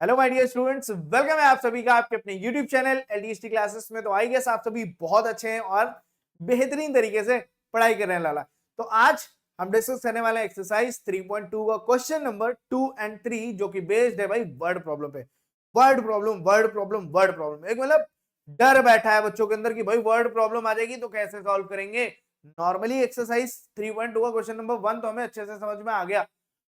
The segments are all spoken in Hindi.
Hello my dear students, welcome है आप सभी का आपके अपने यूट्यूब चैनल एलडीएसटी क्लासेस में। तो आई गेस आप सभी बहुत अच्छे हैं और बेहतरीन तरीके से पढ़ाई कर रहे हैं लाला। तो आज हम डिस्कस करने वाले हैं एक्सरसाइज 3.2 का क्वेश्चन नंबर 2 एंड 3, जो कि बेस्ड है भाई वर्ड प्रॉब्लम पे। Word problem word problem word problem, एक मतलब डर बैठा है बच्चों के अंदर कि भाई वर्ड प्रॉब्लम आ जाएगी तो कैसे सॉल्व करेंगे। नॉर्मली एक्सरसाइज 3.2 का क्वेश्चन नंबर 1 तो हमें अच्छे से समझ में आ गया,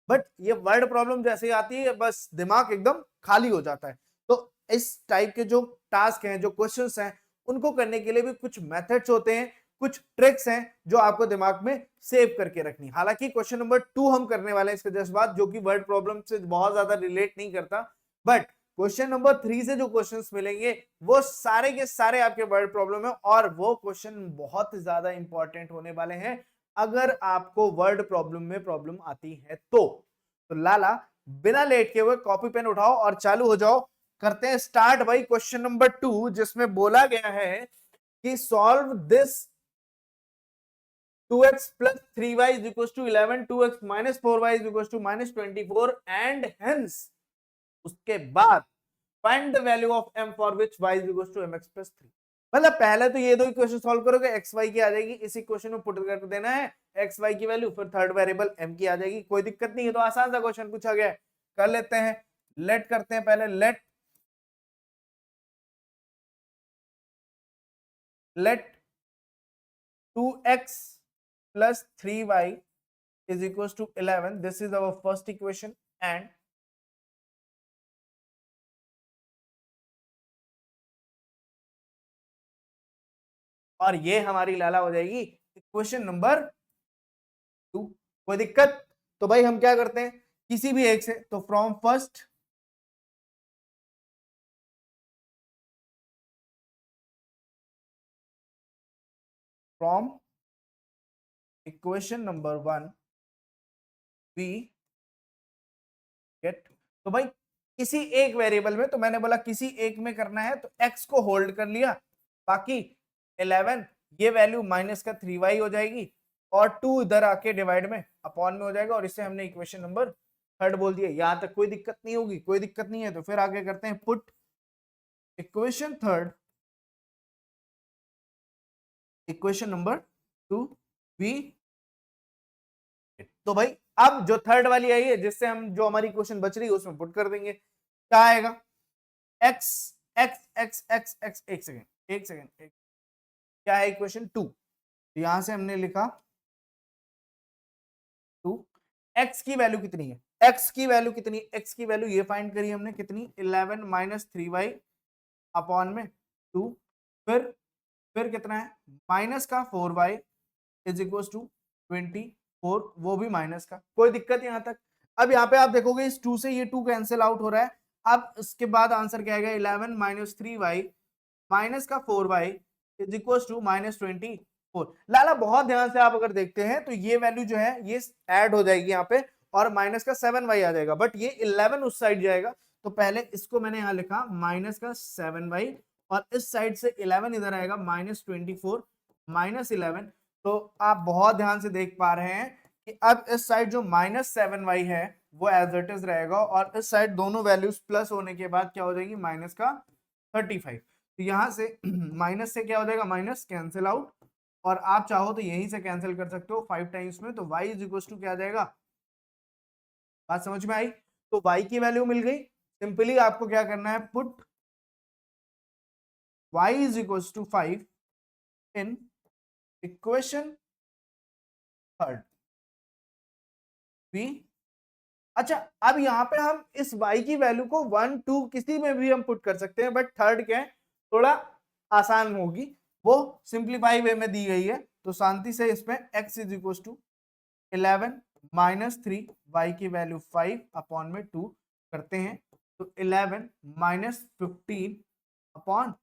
बट ये वर्ड प्रॉब्लम जैसे ही आती है बस दिमाग एकदम खाली हो जाता है। तो इस टाइप के जो टास्क हैं, जो क्वेश्चंस हैं, उनको करने के लिए भी कुछ मेथड्स होते हैं, कुछ ट्रिक्स हैं जो आपको दिमाग में सेव करके रखनी। हालांकि क्वेश्चन नंबर 2 हम करने वाले हैं इसके जस्ट बाद, जो कि वर्ड प्रॉब्लम से बहुत ज्यादा रिलेट नहीं करता, बट क्वेश्चन नंबर 3 से जो क्वेश्चंस मिलेंगे वो सारे के सारे आपके वर्ड प्रॉब्लम है, और वो क्वेश्चन बहुत ज्यादा इंपॉर्टेंट होने वाले हैं अगर आपको वर्ड प्रॉब्लम में प्रॉब्लम आती है तो लाला बिना लेट के हुए कॉपी पेन उठाओ और चालू हो जाओ। करते हैं स्टार्ट भाई क्वेश्चन नंबर 2, जिसमें बोला गया है कि solve this 2x plus 3y is equals to 11, 2x minus 4y is equals to minus 24 and hence उसके बाद find the value of m for which y is equals to mx plus 3। मतलब पहले तो ये दो इक्वेशन सॉल्व करोगे, एक्स वाई की आ जाएगी, इस इक्वेशन में पुट कर देना है एक्स वाई की वैल्यू, फिर थर्ड वेरिएबल m की आ जाएगी। कोई दिक्कत नहीं है, तो आसान सा क्वेश्चन पूछा गया है, कर लेते हैं। लेट करते हैं पहले, late 2x plus 3y is equals to 11, this is our first equation, and और ये हमारी लाला हो जाएगी इक्वेशन नंबर 2। कोई दिक्कत? तो भाई हम क्या करते हैं, किसी भी एक से, तो from first from equation number 1 we get. तो भाई किसी एक वेरिएबल में, तो मैंने बोला किसी एक में करना है, तो x को होल्ड कर लिया, बाकी 11 ये वैल्यू माइनस का 3y हो जाएगी, और 2 इधर आके डिवाइड में अपॉन में हो जाएगा, और इसे हमने इक्वेशन नंबर 3 बोल दिया। यहां तक कोई दिक्कत नहीं होगी? कोई दिक्कत नहीं है, तो फिर आगे करते हैं put equation 3 equation number 2 we. तो भाई अब जो थर्ड वाली आई है, जिससे हम जो हमारी क्वेश्चन बच रही है उसमें पुट कर देंगे। क्या आएगा? X x x x x, एक सेकेंड एक सेकेंड एक, क्या है इक्वेशन 2? तो यहां से हमने लिखा 2, एक्स की वैल्यू कितनी है, एक्स की वैल्यू कितनी है, एक्स की वैल्यू ये फाइंड करी हमने कितनी, 11 माइनस 3y अपॉन में 2, फिर कितना है माइनस का 4y इज इक्वल टू 24, वो भी माइनस का। कोई दिक्कत यहां तक? अब यहाँ पे आप देखोगे इस 2 से ये 2 कैंसिल आउट हो रहा है। अब इसके बाद आंसर क्या आएगा, 11 माइनस 3y माइनस का 4y is equal to minus 24। लाला बहुत ध्यान से आप अगर देखते हैं तो ये वैल्यू जो है ये ऐड हो जाएगी यहाँ पे, और माइनस का 7y आ जाएगा, बट ये 11 उस साइड जाएगा, तो पहले इसको मैंने यहाँ लिखा माइनस का 7y, और इस साइड से 11 इधर आएगा माइनस 24 माइनस 11। तो आप बहुत ध्यान से देख पा रहे हैं कि अब इस साइड जो माइनस 7y है वो एज इट इज रहेगा, और इस साइड दोनों वैल्यूज प्लस होने के बाद क्या हो जाएगी, माइनस का 35। तो यहां से माइनस से क्या हो जाएगा, माइनस कैंसिल आउट, और आप चाहो तो यहीं से कैंसिल कर सकते हो 5 टाइम्स में, तो y इज इक्वल टू क्या आ जाएगा। बात समझ में आई? तो y की वैल्यू मिल गई। सिंपली आपको क्या करना है, put y is equal to 5 in equation 3 v। अच्छा, अब यहाँ पे हम इस y की वैल्यू को 1 2 किसी में भी हम पुट कर सकते हैं, बट थर्ड क्या है, थोड़ा आसान होगी, वो सिंप्लीफाई वे में दी गई है। तो शांति से इसमें x is equal to 11 minus 3 y की वैल्यू 5 अपॉन में 2 करते हैं, तो 11 माइनस 15 अपॉन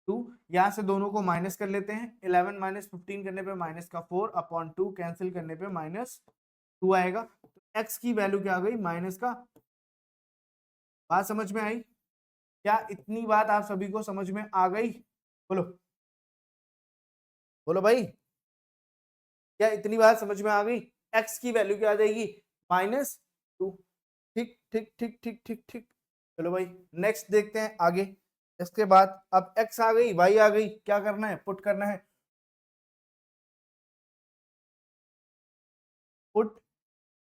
2, यहां से दोनों को माइनस कर लेते हैं। 11 माइनस 15 करने पे माइनस का 4 अपॉन 2 कैंसिल करने पे माइनस 2 आएगा। तो x की वैल्यू क्या आ गई, माइनस का। बात समझ में आई? क्या इतनी बात आप सभी को समझ में आ गई? बोलो बोलो भाई, क्या इतनी बात समझ में आ गई? x की वैल्यू क्या आ जाएगी, माइनस 2। ठीक ठीक ठीक ठीक ठीक ठीक। चलो भाई नेक्स्ट देखते हैं आगे। इसके बाद अब x आ गई, y आ गई, क्या करना है, पुट करना है। Put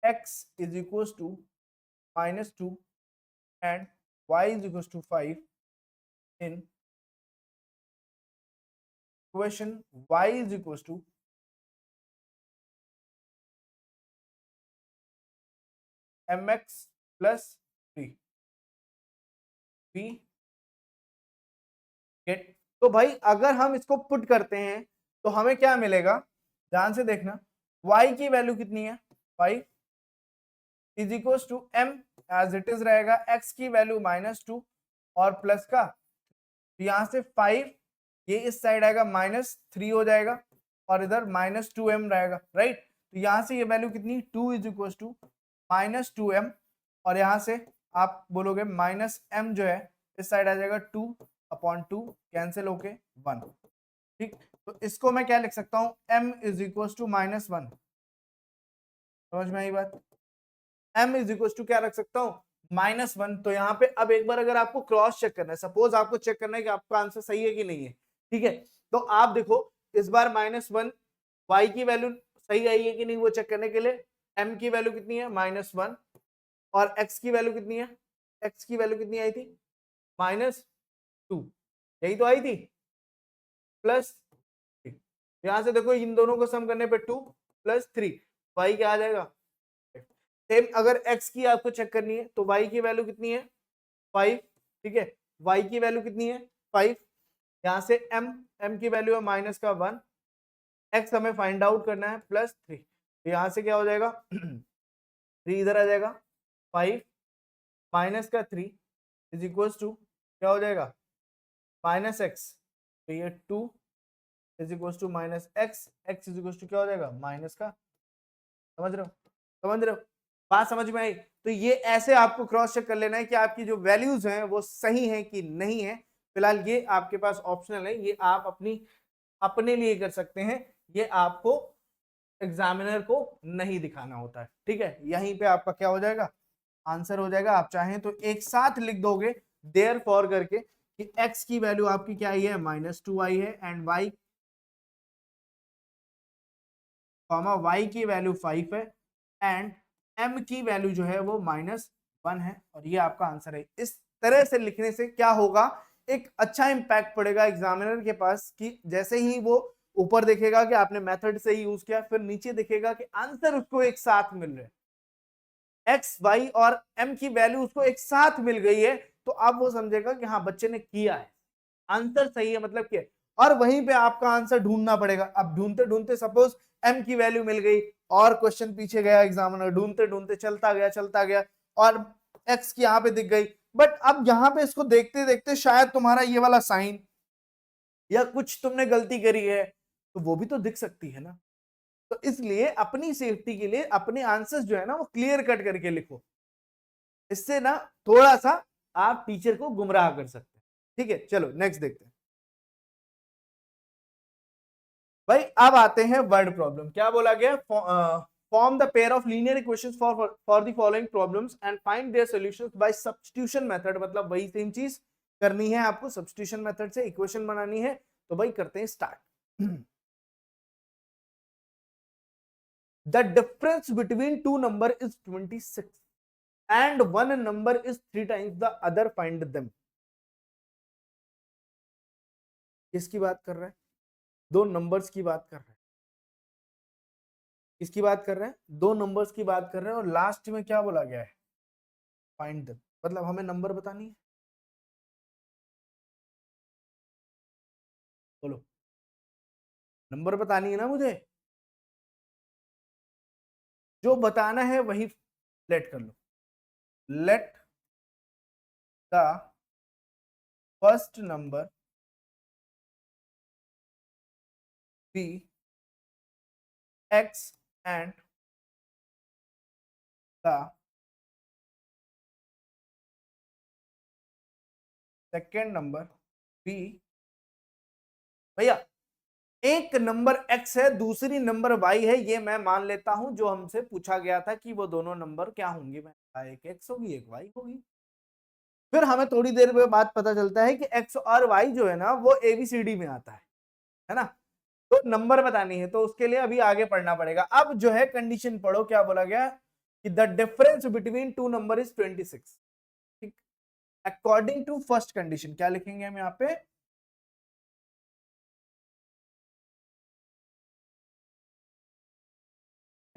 x is equal to -2 and y is equals to 5 in equation y is equals to mx plus 3 we get। तो भाई अगर हम इसको पुट करते हैं तो हमें क्या मिलेगा, ध्यान से देखना। y की वैल्यू कितनी है, 5 is equal to m as it is रहेगा, x की वैल्यू -2 और प्लस का, तो यहां से 5 ये इस साइड आएगा -3 हो जाएगा और इधर -2m रहेगा, राइट। तो यहां से ये वैल्यू कितनी, 2 इज इक्वल टू -2m और यहां से आप बोलोगे -m जो है इस साइड आ जाएगा 2/2 कैंसिल होके 1, ठीक। तो इसको मैं क्या लिख सकता हूं, m इज इक्वल टू -1। समझ में आई बात, m इज इक्वल टू क्या रख सकता हूं, -1। तो यहाँ पे अब एक बार अगर आपको क्रॉस चेक करना है, सपोज आपको चेक करना है कि आपका आंसर सही है कि नहीं है, ठीक है, तो आप देखो इस बार -1 y की वैल्यू सही आई है कि नहीं वो चेक करने के लिए m की वैल्यू कितनी है, -1 और x की वैल्यू कितनी है, x की वैल्यू कितनी आई थी, -2, यही तो आई थी, प्लस यहां से देखो इन दोनों को सम करने पे 2 + 3 y क्या आ जाएगा। सेम अगर x की आपको चेक करनी है तो y की वैल्यू कितनी है, 5, ठीक है, y की वैल्यू कितनी है 5, यहां से m की वैल्यू है -1, x हमें फाइंड आउट करना है +3, तो यहां से क्या हो जाएगा 3 इधर आ जाएगा, 5 -3 इज इक्वल टू क्या हो जाएगा -x, तो ये 2 is equal to -x, x is equal to क्या हो जाएगा माइनस का, समझ रहे हो, समझ रहे हो, बात समझ में आई। तो ये ऐसे आपको क्रॉस चेक कर लेना है कि आपकी जो वैल्यूज हैं वो सही है कि नहीं है। फिलहाल ये आपके पास ऑप्शनल है, ये आप अपने लिए कर सकते हैं, ये आपको एग्जामिनर को नहीं दिखाना होता है, ठीक है। यहीं पे आपका क्या हो जाएगा, आंसर हो जाएगा। आप चाहें तो एक साथ लिख दोगे देयर फॉर करके कि x की वैल्यू आपकी क्या आई है, -2 आई है एंड y की वैल्यू 5 है एंड m की वैल्यू जो है वो -1 है और ये आपका आंसर है। इस तरह से लिखने से क्या होगा, एक अच्छा इंपैक्ट पड़ेगा एग्जामिनर के पास कि जैसे ही वो ऊपर देखेगा कि आपने मेथड से ही यूज किया, फिर नीचे देखेगा कि आंसर उसको एक साथ मिल रहे हैं, x y और m की वैल्यू उसको एक साथ मिल गई है, तो अब वो समझेगा कि हाँ बच्चे ने किया है, आंसर सही है, मतलब क्या। और वहीं पे आपका आंसर ढूंढना पड़ेगा। अब ढूंढते ढूंढते सपोज m की वैल्यू मिल गई और क्वेश्चन पीछे गया, एग्जामिनर ढूंढते ढूंढते चलता गया और x की यहाँ पे दिख गई, बट अब यहाँ पे इसको देखते देखते शायद तुम्हारा ये वाला साइन या कुछ तुमने गलती करी है तो वो भी तो दिख सकती है ना। तो इसलिए अपनी सेफ्टी के लिए अपने आंसर्स जो है ना वो क्लियर कट करके लिखो, इससे ना थोड़ा सा आप टीचर को गुमराह कर सकते हैं, ठीक है। चलो नेक्स्ट देखते हैं भाई। अब आते हैं वर्ड प्रॉब्लम। क्या बोला गया, form the pair of linear equations for the following problems and find their solutions by substitution method. मतलब वही सेम चीज करनी है आपको, सब्स्टिट्यूशन मेथड से इक्वेशन बनानी है। तो भाई करते हैं start. The difference between two number is 26 and one number is 3 times the other, find them. किसकी बात कर रहा है, दो नंबर्स की बात कर रहा है। किसकी बात कर रहे हैं, दो नंबर्स की बात कर रहे हैं और लास्ट में क्या बोला गया है, फाइंड देम, मतलब हमें नंबर बतानी है। बोलो, नंबर बतानी है ना मुझे, जो बताना है वही लेट कर लो। Let the first number be x and the second number be. भैया एक नंबर x है, दूसरी नंबर y है, ये मैं मान लेता हूं, जो हमसे पूछा गया था कि वो दोनों नंबर क्या होंगे, मैं एक x होगी एक y होगी। फिर हमें थोड़ी देर बाद पता चलता है कि एक्स और वाई जो है ना वो एबीसीडी में आता है ना। तो नंबर बतानी है तो उसके लिए अभी आगे पढ़ना पड़ेगा। अब जो है कंडीशन पढ़ो, क्या बोला गया कि the difference between two number is 26। ठीक, अकॉर्डिंग टू फर्स्ट कंडीशन क्या लिखेंगे हम यहाँ पे,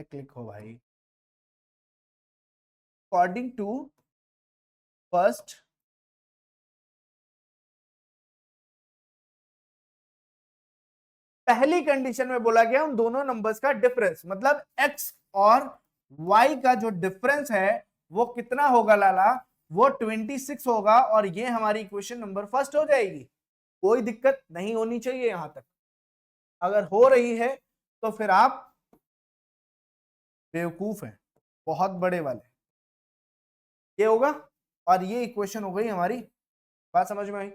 क्लिक हो भाई, अकॉर्डिंग टू फर्स्ट पहली कंडीशन में बोला गया उन दोनों नंबर्स का डिफरेंस, मतलब x और y का जो डिफरेंस है वो कितना होगा लाला, वो 26 होगा। और ये हमारी इक्वेशन नंबर फर्स्ट हो जाएगी। कोई दिक्कत नहीं होनी चाहिए यहां तक। अगर हो रही है तो फिर आप बेवकूफ हैं, बहुत बड़े वाले। ये होगा और ये इक्वेशन हो गई हमारी, बात समझ में आई।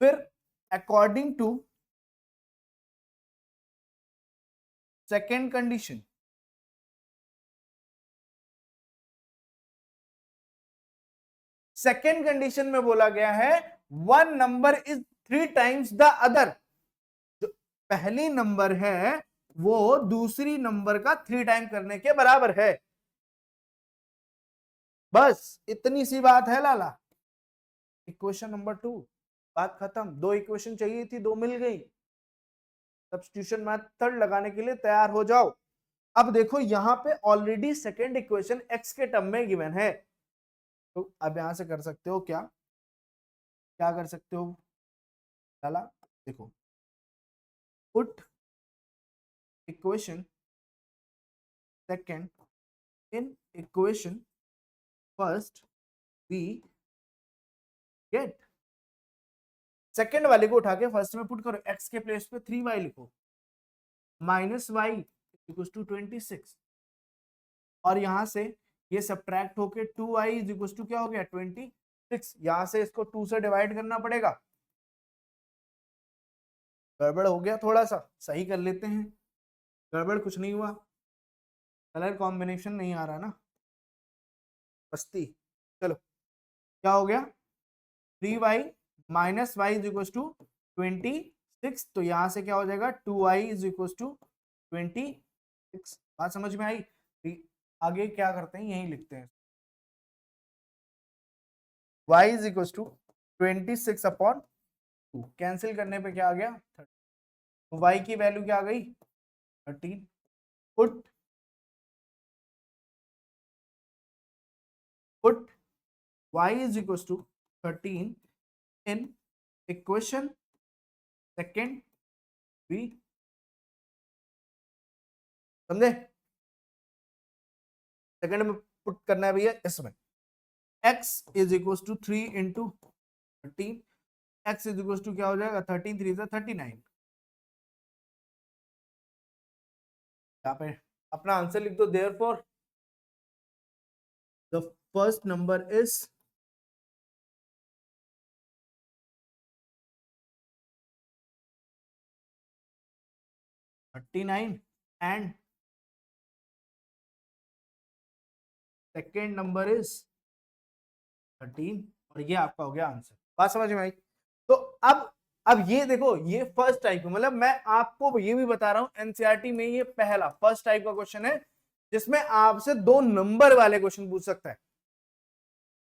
फिर according to second condition, second condition में बोला गया है one number is 3 times the other. जो पहली नंबर है वो दूसरी नंबर का 3 टाइम करने के बराबर है। बस इतनी सी बात है लाला। इक्वेशन नंबर 2, बात खत्म। 2 इक्वेशन चाहिए थी, 2 मिल गई। सब्स्टिट्यूशन मेथड लगाने के लिए तैयार हो जाओ। अब देखो यहां पे ऑलरेडी सेकेंड इक्वेशन एक्स के टर्म में गिवन है, तो अब यहां से कर सकते हो क्या, क्या कर सकते हो लाला, देखो put equation second in equation first, we get second वाले को उठा के फर्स्ट में पुट करो, एक्स के प्लेस पे 3y लिखो, माइनस वाई इक्वल टू 26, और यहां से ये सब्ट्रैक्ट होके 2y इज इक्वल टू क्या हो गया 26। यहां से इसको 2 से डिवाइड करना पड़ेगा। गड़बड़ हो गया, थोड़ा सा सही कर लेते हैं। गड़बड़ कुछ नहीं हुआ, कलर कॉम्बिनेशन नहीं आ रहा ना, बस्ती। चलो क्या हो गया 3y minus y is equal to 26, तो यहां से क्या हो जाएगा 2y इज इक्वल टू 26। बात समझ में आई। आगे क्या करते हैं यही लिखते हैं, y is equal to 26 upon 2, cancel करने पे क्या आ गया 30, तो y की वैल्यू क्या आ गई 13। Put y is equal to 13 in equation second we, समझे। सेकेंड में पुट करना है भैया इसमें, x is equal to 3 into 13, x is equal to क्या हो जाएगा 13 3 से 39। यहाँ पे अपना आंसर लिख दो, therefore the first number is 39 and second number is 13, और ये आपका हो गया आंसर। बात समझ में आई। तो अब ये देखो, ये फर्स्ट टाइप, मतलब मैं आपको ये भी बता रहा हूं एनसीईआरटी में ये पहला फर्स्ट टाइप का क्वेश्चन है जिसमें आपसे 2 नंबर वाले क्वेश्चन पूछ सकता है।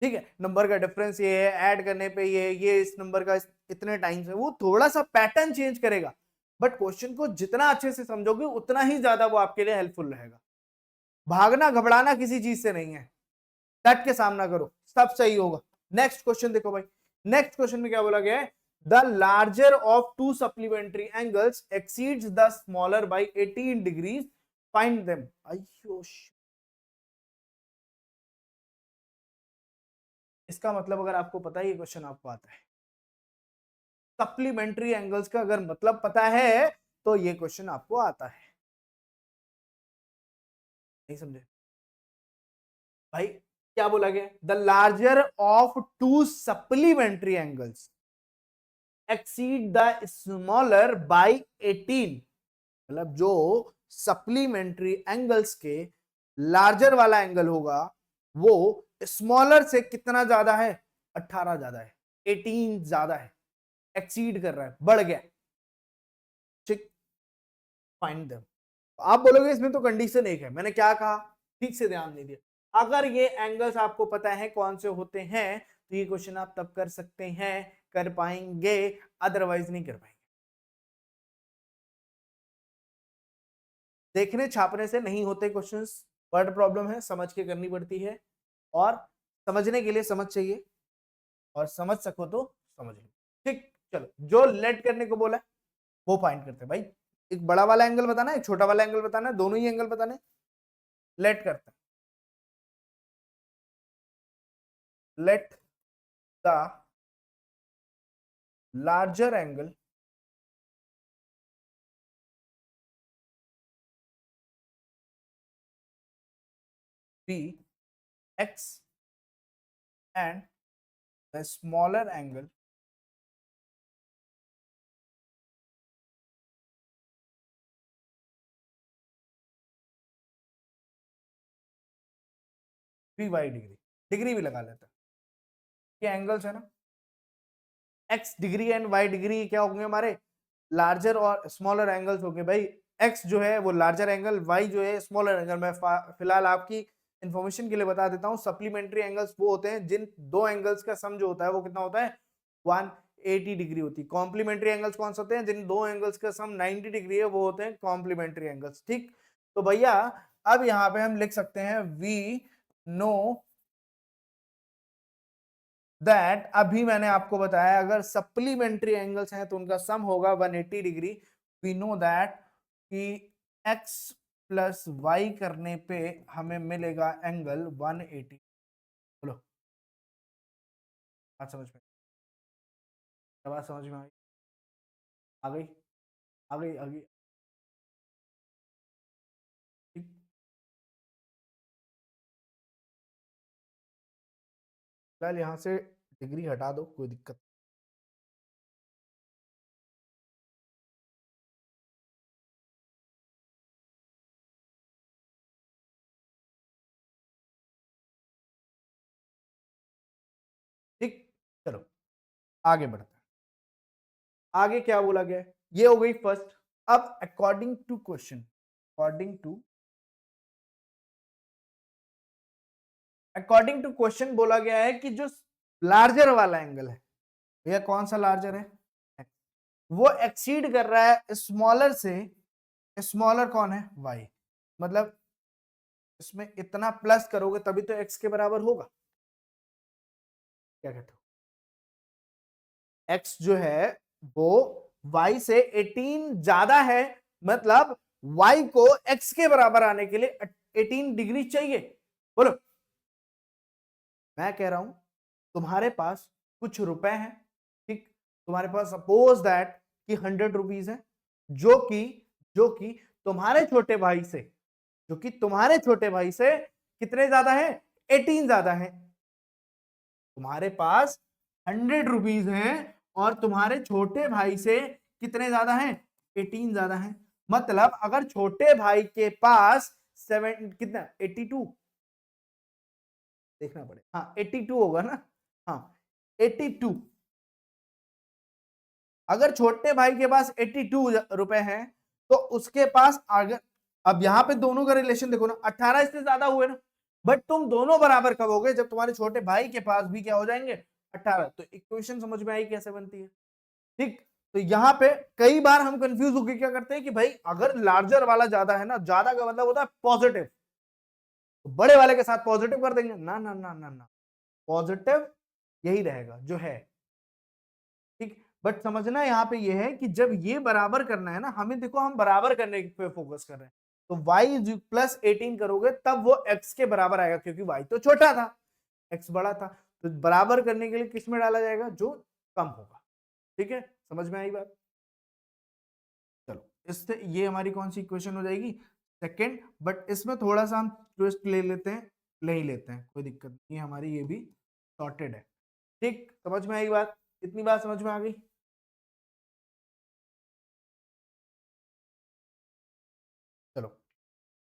ठीक है, नंबर का डिफरेंस ये है, ऐड करने पे ये इस नंबर का इतने टाइम्स है, वो थोड़ा सा पैटर्न चेंज करेगा, बट क्वेश्चन को जितना अच्छे से समझोगे उतना ही ज्यादा वो आपके लिए हेल्पफुल रहेगा। भागना घबराना किसी चीज से नहीं है, डट के सामना करो, सब सही होगा। नेक्स्ट क्वेश्चन देखो भाई, नेक्स्ट क्वेश्चन में क्या बोला गया है, the larger of to supplementary angles exceeds the smaller by 18 degrees, find them. अयो, इसका मतलब अगर आपको पता है ये क्वेश्चन आपको आता है, सप्लीमेंट्री एंगल्स का अगर मतलब पता है तो ये क्वेश्चन आपको आता है। नहीं समझे भाई, क्या बोला गया, the larger of to supplementary angles exceed the smaller by 18, मतलब जो सप्लीमेंट्री एंगल्स के लार्जर वाला एंगल होगा वो स्मॉलर से कितना ज्यादा है 18 ज्यादा है, 18 ज्यादा है, एक्सीड कर रहा है, बढ़ गया, ठीक, फाइंड देम। आप बोलोगे इसमें तो कंडीशन एक है, मैंने क्या कहा, ठीक से ध्यान नहीं दिया। अगर ये एंगल्स आपको पता है कौन से होते हैं तो ये क्वेश्चन आप तब कर सकते हैं, कर पाएंगे, अदरवाइज नहीं कर पाएंगे। देखने छापने से नहीं होते क्वेश्चंस, वर्ड प्रॉब्लम है, समझ के करनी पड़ती है, और समझने के लिए समझ चाहिए, और समझ सको तो समझ लो, ठीक। चलो, जो लेट करने को बोला है वो फाइंड करते हैं भाई। एक बड़ा वाला एंगल बताना है, एक छोटा वाला एंगल बताना है, दोनों ही एंगल बताने, लेट करते हैं। Let the larger angle be x and the smaller angle be y degree, degree भी लगा लेते हैं, ये एंगल्स है ना, x degree and y degree क्या होंगे हमारे, लार्जर और स्मॉलर एंगल्स होंगे भाई। एक्स जो है वो लार्जर एंगल, वाई जो है स्मॉलर एंगल। मैं फिलहाल आपकी इंफॉर्मेशन के लिए बता देता हूँ, सप्लीमेंट्री एंगल्स वो होते हैं जिन दो एंगल्स का सम जो होता है वो कितना होता है, 180 डिग्री होती है। कॉम्प्लीमेंट्री एंगल्स कौन से होते हैं, जिन दो एंगल्स का सम 90 डिग्री है, वो होते हैं कॉम्प्लीमेंट्री एंगल्स, ठीक। तो भैया अब यहाँ पे हम लिख सकते हैं वी नो दैट, अभी मैंने आपको बताया अगर सप्लीमेंट्री एंगल्स हैं तो उनका सम होगा 180 डिग्री। वी नो दैट कि x प्लस वाई करने पे हमें मिलेगा एंगल 180। बोलो, बात समझ में, क्या बात समझ में आई, आ गई, आ गई, आ गई, ठीक। फिलहाल यहाँ से डिग्री हटा दो, कोई दिक्कत, ठीक। चलो आगे बढ़ते हैं, आगे क्या बोला गया है? ये हो गई फर्स्ट। अब according to question, according to question बोला गया है कि जो लार्जर वाला एंगल है, भैया कौन सा लार्जर है, वो एक्सीड कर रहा है स्मॉलर से, स्मॉलर कौन है, वाई। मतलब इसमें इतना प्लस करोगे तभी तो एक्स के बराबर होगा, क्या कहते हो, एक्स जो है वो वाई से 18 ज्यादा है, मतलब वाई को एक्स के बराबर आने के लिए 18 डिग्री चाहिए। बोलो, मैं कह रहा हूं तुम्हारे पास कुछ रुपए हैं, ठीक, तुम्हारे पास सपोज दैट कि 100 रुपीज है, जो कि जो कि तुम्हारे छोटे भाई से, जो कि तुम्हारे छोटे भाई से कितने ज्यादा है, 18 ज्यादा है। तुम्हारे पास 100 रुपीज हैं और तुम्हारे छोटे भाई से कितने ज्यादा हैं, 18 ज्यादा हैं। मतलब अगर छोटे भाई के पास 7 कितना 82, देखना पड़ेगा, हाँ 82 होगा ना, हाँ 82। अगर छोटे भाई के पास 82 रुपए हैं तो उसके पास अगर, अब यहां पे दोनों का रिलेशन देखो ना, 18 इससे ज्यादा हुए ना, बट तुम दोनों बराबर कब होगे, जब तुम्हारे छोटे भाई के पास भी क्या हो जाएंगे, 18। तो इक्वेशन समझ में आई कैसे बनती है, ठीक। तो यहाँ पे कई बार हम कंफ्यूज होकर क्या करते हैं कि भाई अगर लार्जर वाला ज्यादा है ना, ज्यादा का मतलब होता है पॉजिटिव, तो बड़े वाले के साथ पॉजिटिव कर देंगे, ना ना ना ना ना, पॉजिटिव यही रहेगा जो है, ठीक। बट समझना यहाँ पे ये है कि जब ये बराबर करना है ना हमें, देखो हम बराबर करने पे फोकस कर रहे हैं, तो y प्लस 18 करोगे तब वो x के बराबर आएगा, क्योंकि y तो छोटा था, x बड़ा था। तो बराबर करने के लिए किस में डाला जाएगा, जो कम होगा, ठीक है, समझ में आई बात। चलो इससे ये हमारी कौन सी इक्वेशन हो जाएगी, सेकंड। बट इसमें थोड़ा सा हम ट्विस्ट ले लेते हैं, ले ही लेते हैं, कोई दिक्कत नहीं, हमारी ये भी सॉर्टेड है, ठीक। समझ में आई बात, इतनी बात समझ में आ गई। चलो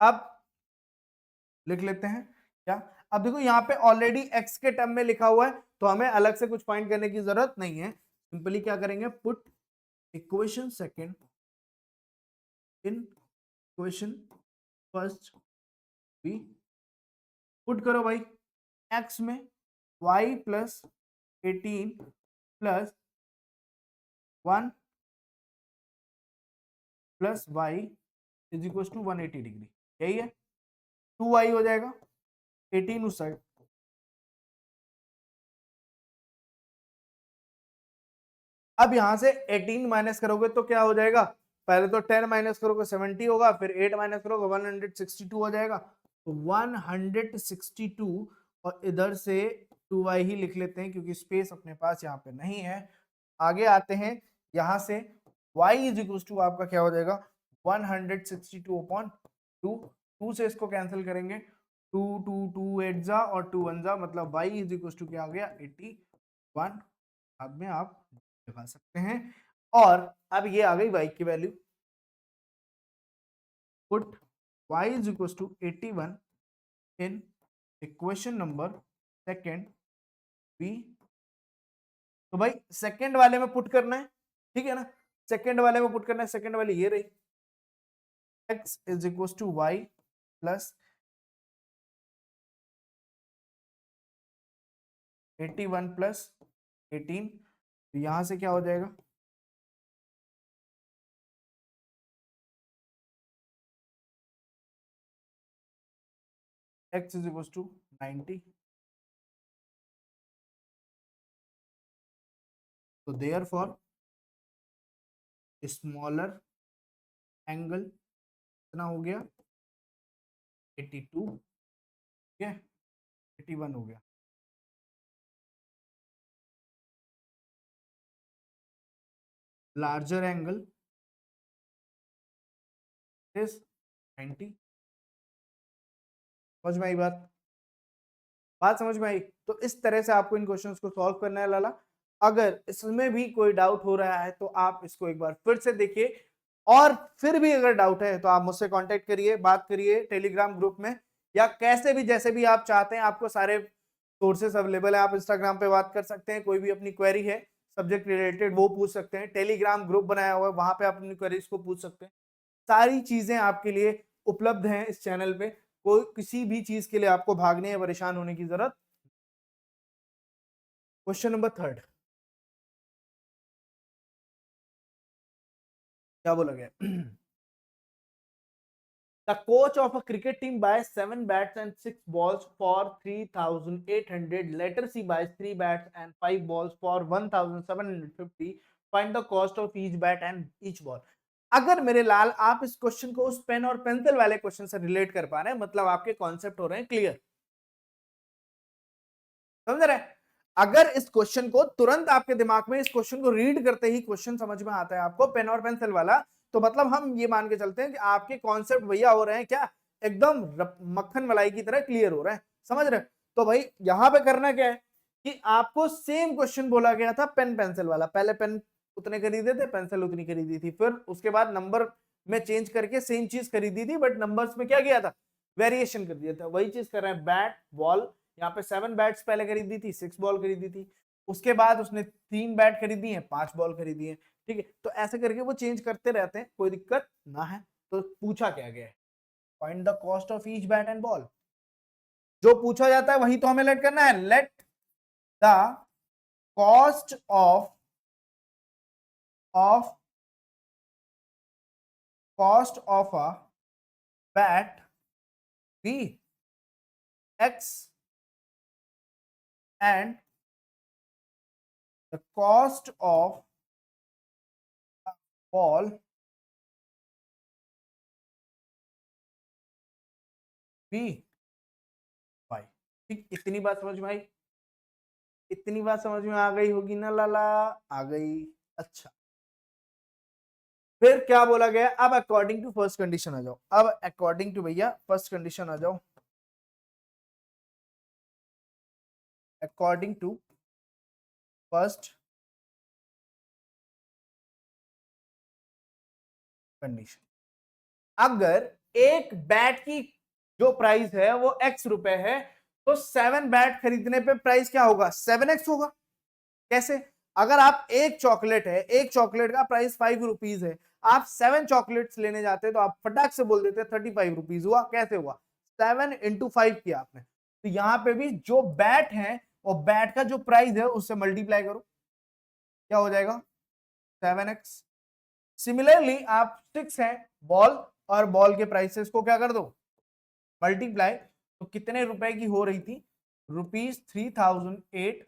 अब लिख लेते हैं क्या, अब देखो यहाँ पे ऑलरेडी x के टर्म में लिखा हुआ है, तो हमें अलग से कुछ फाइंड करने की जरूरत नहीं है। सिंपली क्या करेंगे, put equation second in equation first we. Put करो भाई, x में y plus 18 plus 1 plus y is equal to 180 degree, यही है। 2y हो जाएगा, 18 उस साइड, अब यहां से 18 माइनस करोगे तो क्या हो जाएगा, पहले तो 10 माइनस करोगे 70 होगा, फिर 8 माइनस करोगे 162 हो जाएगा, तो 162, और इधर से 2y ही लिख लेते हैं क्योंकि स्पेस अपने पास यहाँ पे नहीं है। आगे आते हैं, यहां से y इज इक्वल टू आपका क्या हो जाएगा 162 अपॉन 2, 2 से इसको कैंसिल करेंगे, 2 2 2 8 जा और 2 1 जा, मतलब y इज इक्वल टू क्या आ गया 81। बाद में आप लगा सकते हैं। और अब ये आ गई y की value, put y is equal to 81 in equation number second we. तो भाई सेकेंड वाले में पुट करना है, ठीक है ना, सेकेंड वाले में पुट करना है, सेकेंड वाली ये रही, x is equal to y plus 81 plus 18, तो यहां से क्या हो जाएगा, x इज इक्वल टू 90। तो देयर फॉर स्मॉलर एंगल कितना हो गया 82, ठीक है, 81 हो गया। Larger angle is 90। समझ में आई बात, बात समझ में आई। तो इस तरह से आपको इन क्वेश्चंस को सॉल्व करना है लाला। अगर इसमें भी कोई डाउट हो रहा है तो आप इसको एक बार फिर से देखिए, और फिर भी अगर डाउट है तो आप मुझसे कांटेक्ट करिए, बात करिए टेलीग्राम ग्रुप में, या कैसे भी जैसे भी आप चाहते हैं, आपको सारे सोर्सेस अवेलेबल है। आप इंस्टाग्राम पे बात कर सकते हैं, कोई भी अपनी क्वेरी है सब्जेक्ट रिलेटेड वो पूछ सकते हैं, टेलीग्राम ग्रुप बनाया हुआ है वहां पे आप अपनी क्वेरीज को पूछ सकते हैं। सारी चीजें आपके लिए उपलब्ध हैं इस चैनल पे, कोई किसी भी चीज के लिए आपको भागने या परेशान होने की जरूरत। क्वेश्चन नंबर थर्ड क्या बोला गया, the coach of a cricket team buys 7 bats and 6 balls for 3,800, letter C buys 3 bats and 5 balls for 1,750, find the cost of each bat and each ball। अगर मेरे लाल आप इस क्वेश्चन को उस पेन और पेंसिल वाले क्वेश्चन से रिलेट कर पा रहे हैं, मतलब आपके कॉन्सेप्ट हो रहे हैं क्लियर, समझ रहे हैं। अगर इस क्वेश्चन को तुरंत आपके दिमाग में इस क्वेश्चन को रीड करते ही क्वेश्चन समझ में आता है आपको पेन और पेंसिल वाला, तो मतलब हम ये मान के चलते हैं कि आपके कॉन्सेप्ट भैया हो रहे हैं क्या, एकदम मक्खन मलाई की तरह क्लियर हो रहे हैं, समझ रहे। तो भाई यहां पे करना क्या है कि आपको सेम क्वेश्चन बोला गया था पेन पेंसिल वाला, पहले पेन उतने खरीदे थे, पेंसिल उतनी खरीदी थी, फिर उसके बाद नंबर में चेंज करके सेम चीज खरीदी थी, बट नंबर्स में क्या किया था, वेरिएशन कर दिया था। वही चीज कर रहे हैं, बैट बॉल, यहाँ पे 7 बैट्स पहले खरीदी थी, 6 बॉल खरीदी थी, उसके बाद उसने 3 बैट खरीदी है, 5 बॉल खरीदी है, ठीक है। तो ऐसे करके वो चेंज करते रहते हैं, कोई दिक्कत ना है। तो पूछा क्या गया है, find the cost of each bat and ball, जो पूछा जाता है वही तो हमें लेट करना है। Let the cost of cost of a bat be x and the cost of ball be y. ठीक, इतनी बात समझ में आई, इतनी बात समझ में आ गई होगी ना लाला, आ गई। अच्छा, फिर क्या बोला गया, अब अकॉर्डिंग टू फर्स्ट कंडीशन आ जाओ, अब अकॉर्डिंग टू भैया फर्स्ट कंडीशन आ जाओ, अकॉर्डिंग टू फर्स्ट कंडीशन, अगर एक बैट की जो प्राइस है वो x रुपए है, तो 7 बैट खरीदने पे प्राइस क्या होगा, 7x होगा। कैसे, अगर आप एक चॉकलेट है, एक चॉकलेट का प्राइस 5 रुपीज है, आप 7 चॉकलेट्स लेने जाते हैं तो आप फटाक से बोल देते 35 रुपीज हुआ। कैसे हुआ, 7 इंटू 5 किया आपने। तो यहां पे भी जो बैट है और बैट का जो प्राइस है उससे मल्टीप्लाई करो, क्या हो जाएगा 7x। सिमिलरली आप 6 है बॉल, और बॉल के प्राइसेस को क्या कर दो, मल्टीप्लाई। तो कितने रुपए की हो रही थी, ₹3008।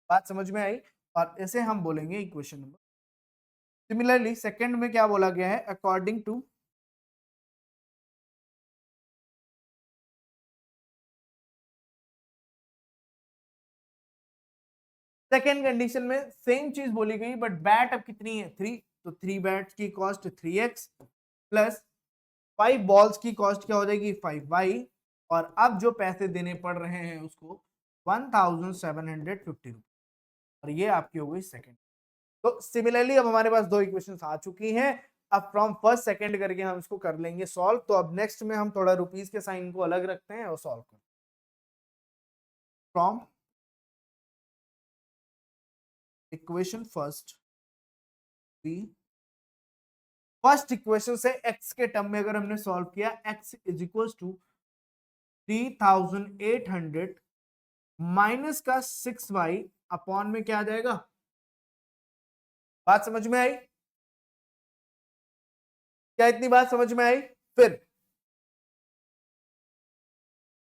बात समझ में आई, और इसे हम बोलेंगे इक्वेशन नंबर। सिमिलरली सेकंड में क्या बोला गया है, अकॉर्डिंग टू सेकेंड कंडीशन में सेम चीज बोली गई, बट बैट अब कितनी है 3, तो 3 बैट्स की कॉस्ट 3x प्लस 5 बॉल्स की कॉस्ट क्या हो जाएगी 5y, और अब जो पैसे देने पड़ रहे हैं उसको 1750 रुपीज, और ये आपकी हो गई सेकेंड। तो सिमिलरली अब हमारे पास दो इक्वेशंस आ चुकी हैं। अब फ्रॉम फर्स्ट सेकंड करके हम इसको कर लेंगे सॉल्व। तो अब नेक्स्ट में हम थोड़ा रुपीस के साइन को अलग रखते हैं और सॉल्व करते हैं। From equation first, first equation से x के टर्म में अगर हमने सॉल्व किया, x is equal to 3800 minus का 6y अपॉन में क्या आ जाएगा। बात समझ में आई, क्या इतनी बात समझ में आई। फिर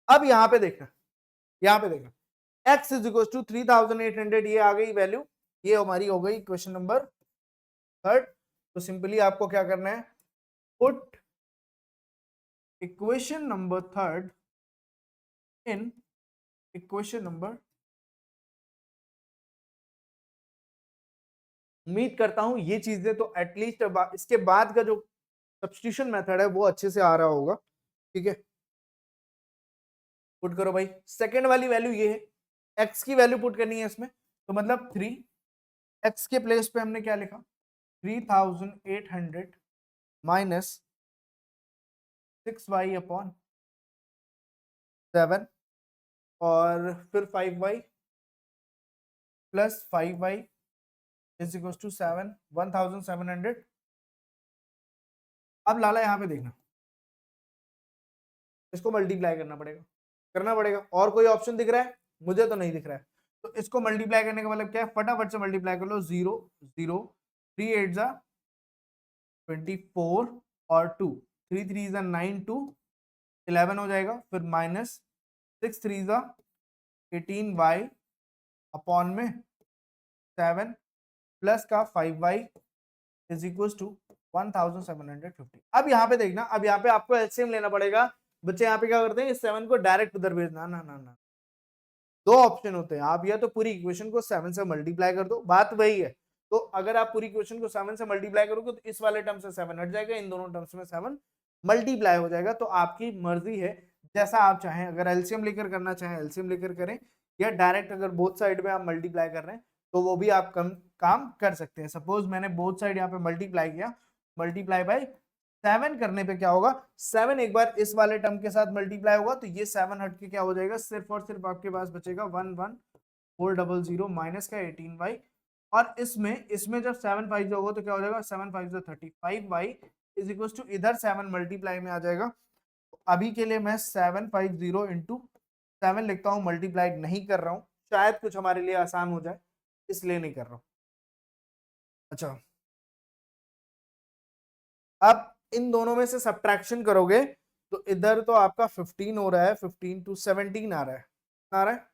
अब यहां पे देखना, यहां पे देखना x इज इक्वल टू 3800, ये आ गई वैल्यू, ये हमारी हो गई क्वेश्चन नंबर थर्ड। तो सिंपली आपको क्या करना है, put equation number third in equation number, उम्मीद करता हूं ये चीजें तो एटलीस्ट इसके बाद का जो सब्स्टिट्यूशन मेथड है वो अच्छे से आ रहा होगा। ठीक है, पुट करो भाई। सेकेंड वाली वैल्यू ये है, x की वैल्यू पुट करनी है इसमें, तो मतलब 3, x के प्लेस पे हमने क्या लिखा 3800 माइनस 6y अपॉन 7, और फिर 5y plus 5y is equal to 7, 1700। अब लाला यहाँ पे देखना, इसको मल्टीप्लाई करना पड़ेगा। और कोई ऑप्शन दिख रहा है, मुझे तो नहीं दिख रहा है। तो इसको मल्टीप्लाई करने का मतलब क्या है, फटाफट से मल्टीप्लाई कर लो, 0 0 3 8 जा 24 और 2 3 3 जा 9 2 11 हो जाएगा। फिर माइनस 6 3 जा 18y अपॉन में 7 प्लस का 5y इज इक्वल टू 1750। अब यहाँ पे देखना, अब यहाँ पे आपको एलसीएम लेना पड़ेगा। बच्चे यहाँ पे क्या करते हैं, इस 7 को डायरेक्ट उधर भेजना, ना ना ना, दो ऑप्शन होते हैं, आप या तो पूरी इक्वेशन को 7 से मल्टीप्लाई कर दो, बात वही है। तो अगर आप पूरी इक्वेशन को 7 से मल्टीप्लाई करोगे तो इस वाले टर्म से 7 हट जाएगा, इन दोनों टर्म्स में 7 मल्टीप्लाई हो जाएगा। तो आपकी मर्जी है, जैसा आप चाहें, अगर एलसीएम लेकर करना चाहें एलसीएम लेकर करें, या डायरेक्ट अगर बोथ साइड में आप मल्टीप्लाई कर रहे हैं तो वो भी आप काम कर सकते हैं। सपोज मैंने बोथ साइड यहाँ पे मल्टीप्लाई किया, मल्टीप्लाई बाय 7 करने पे क्या होगा, 7 एक बार इस वाले टर्म के साथ मल्टीप्लाई होगा तो ये 7 हट के क्या हो जाएगा, सिर्फ और सिर्फ आपके पास बचेगा 11400 माइनस का 18y। और इसमें इसमें जब 7 5 होगा तो क्या हो जाएगा, 7 5 35y इज इक्वल टू, इधर 7 मल्टीप्लाई में आ जाएगा। तो अभी के लिए मैं 750 इंटू 7 लिखता हूँ, मल्टीप्लाई नहीं कर रहा हूँ, शायद कुछ हमारे लिए आसान हो जाए इसलिए नहीं कर रहा हूँ। अच्छा, अब इन दोनों में से सब्ट्रैक्शन करोगे तो इधर तो आपका 15 हो रहा है, 15 टू 17 आ रहा है, आ रहा है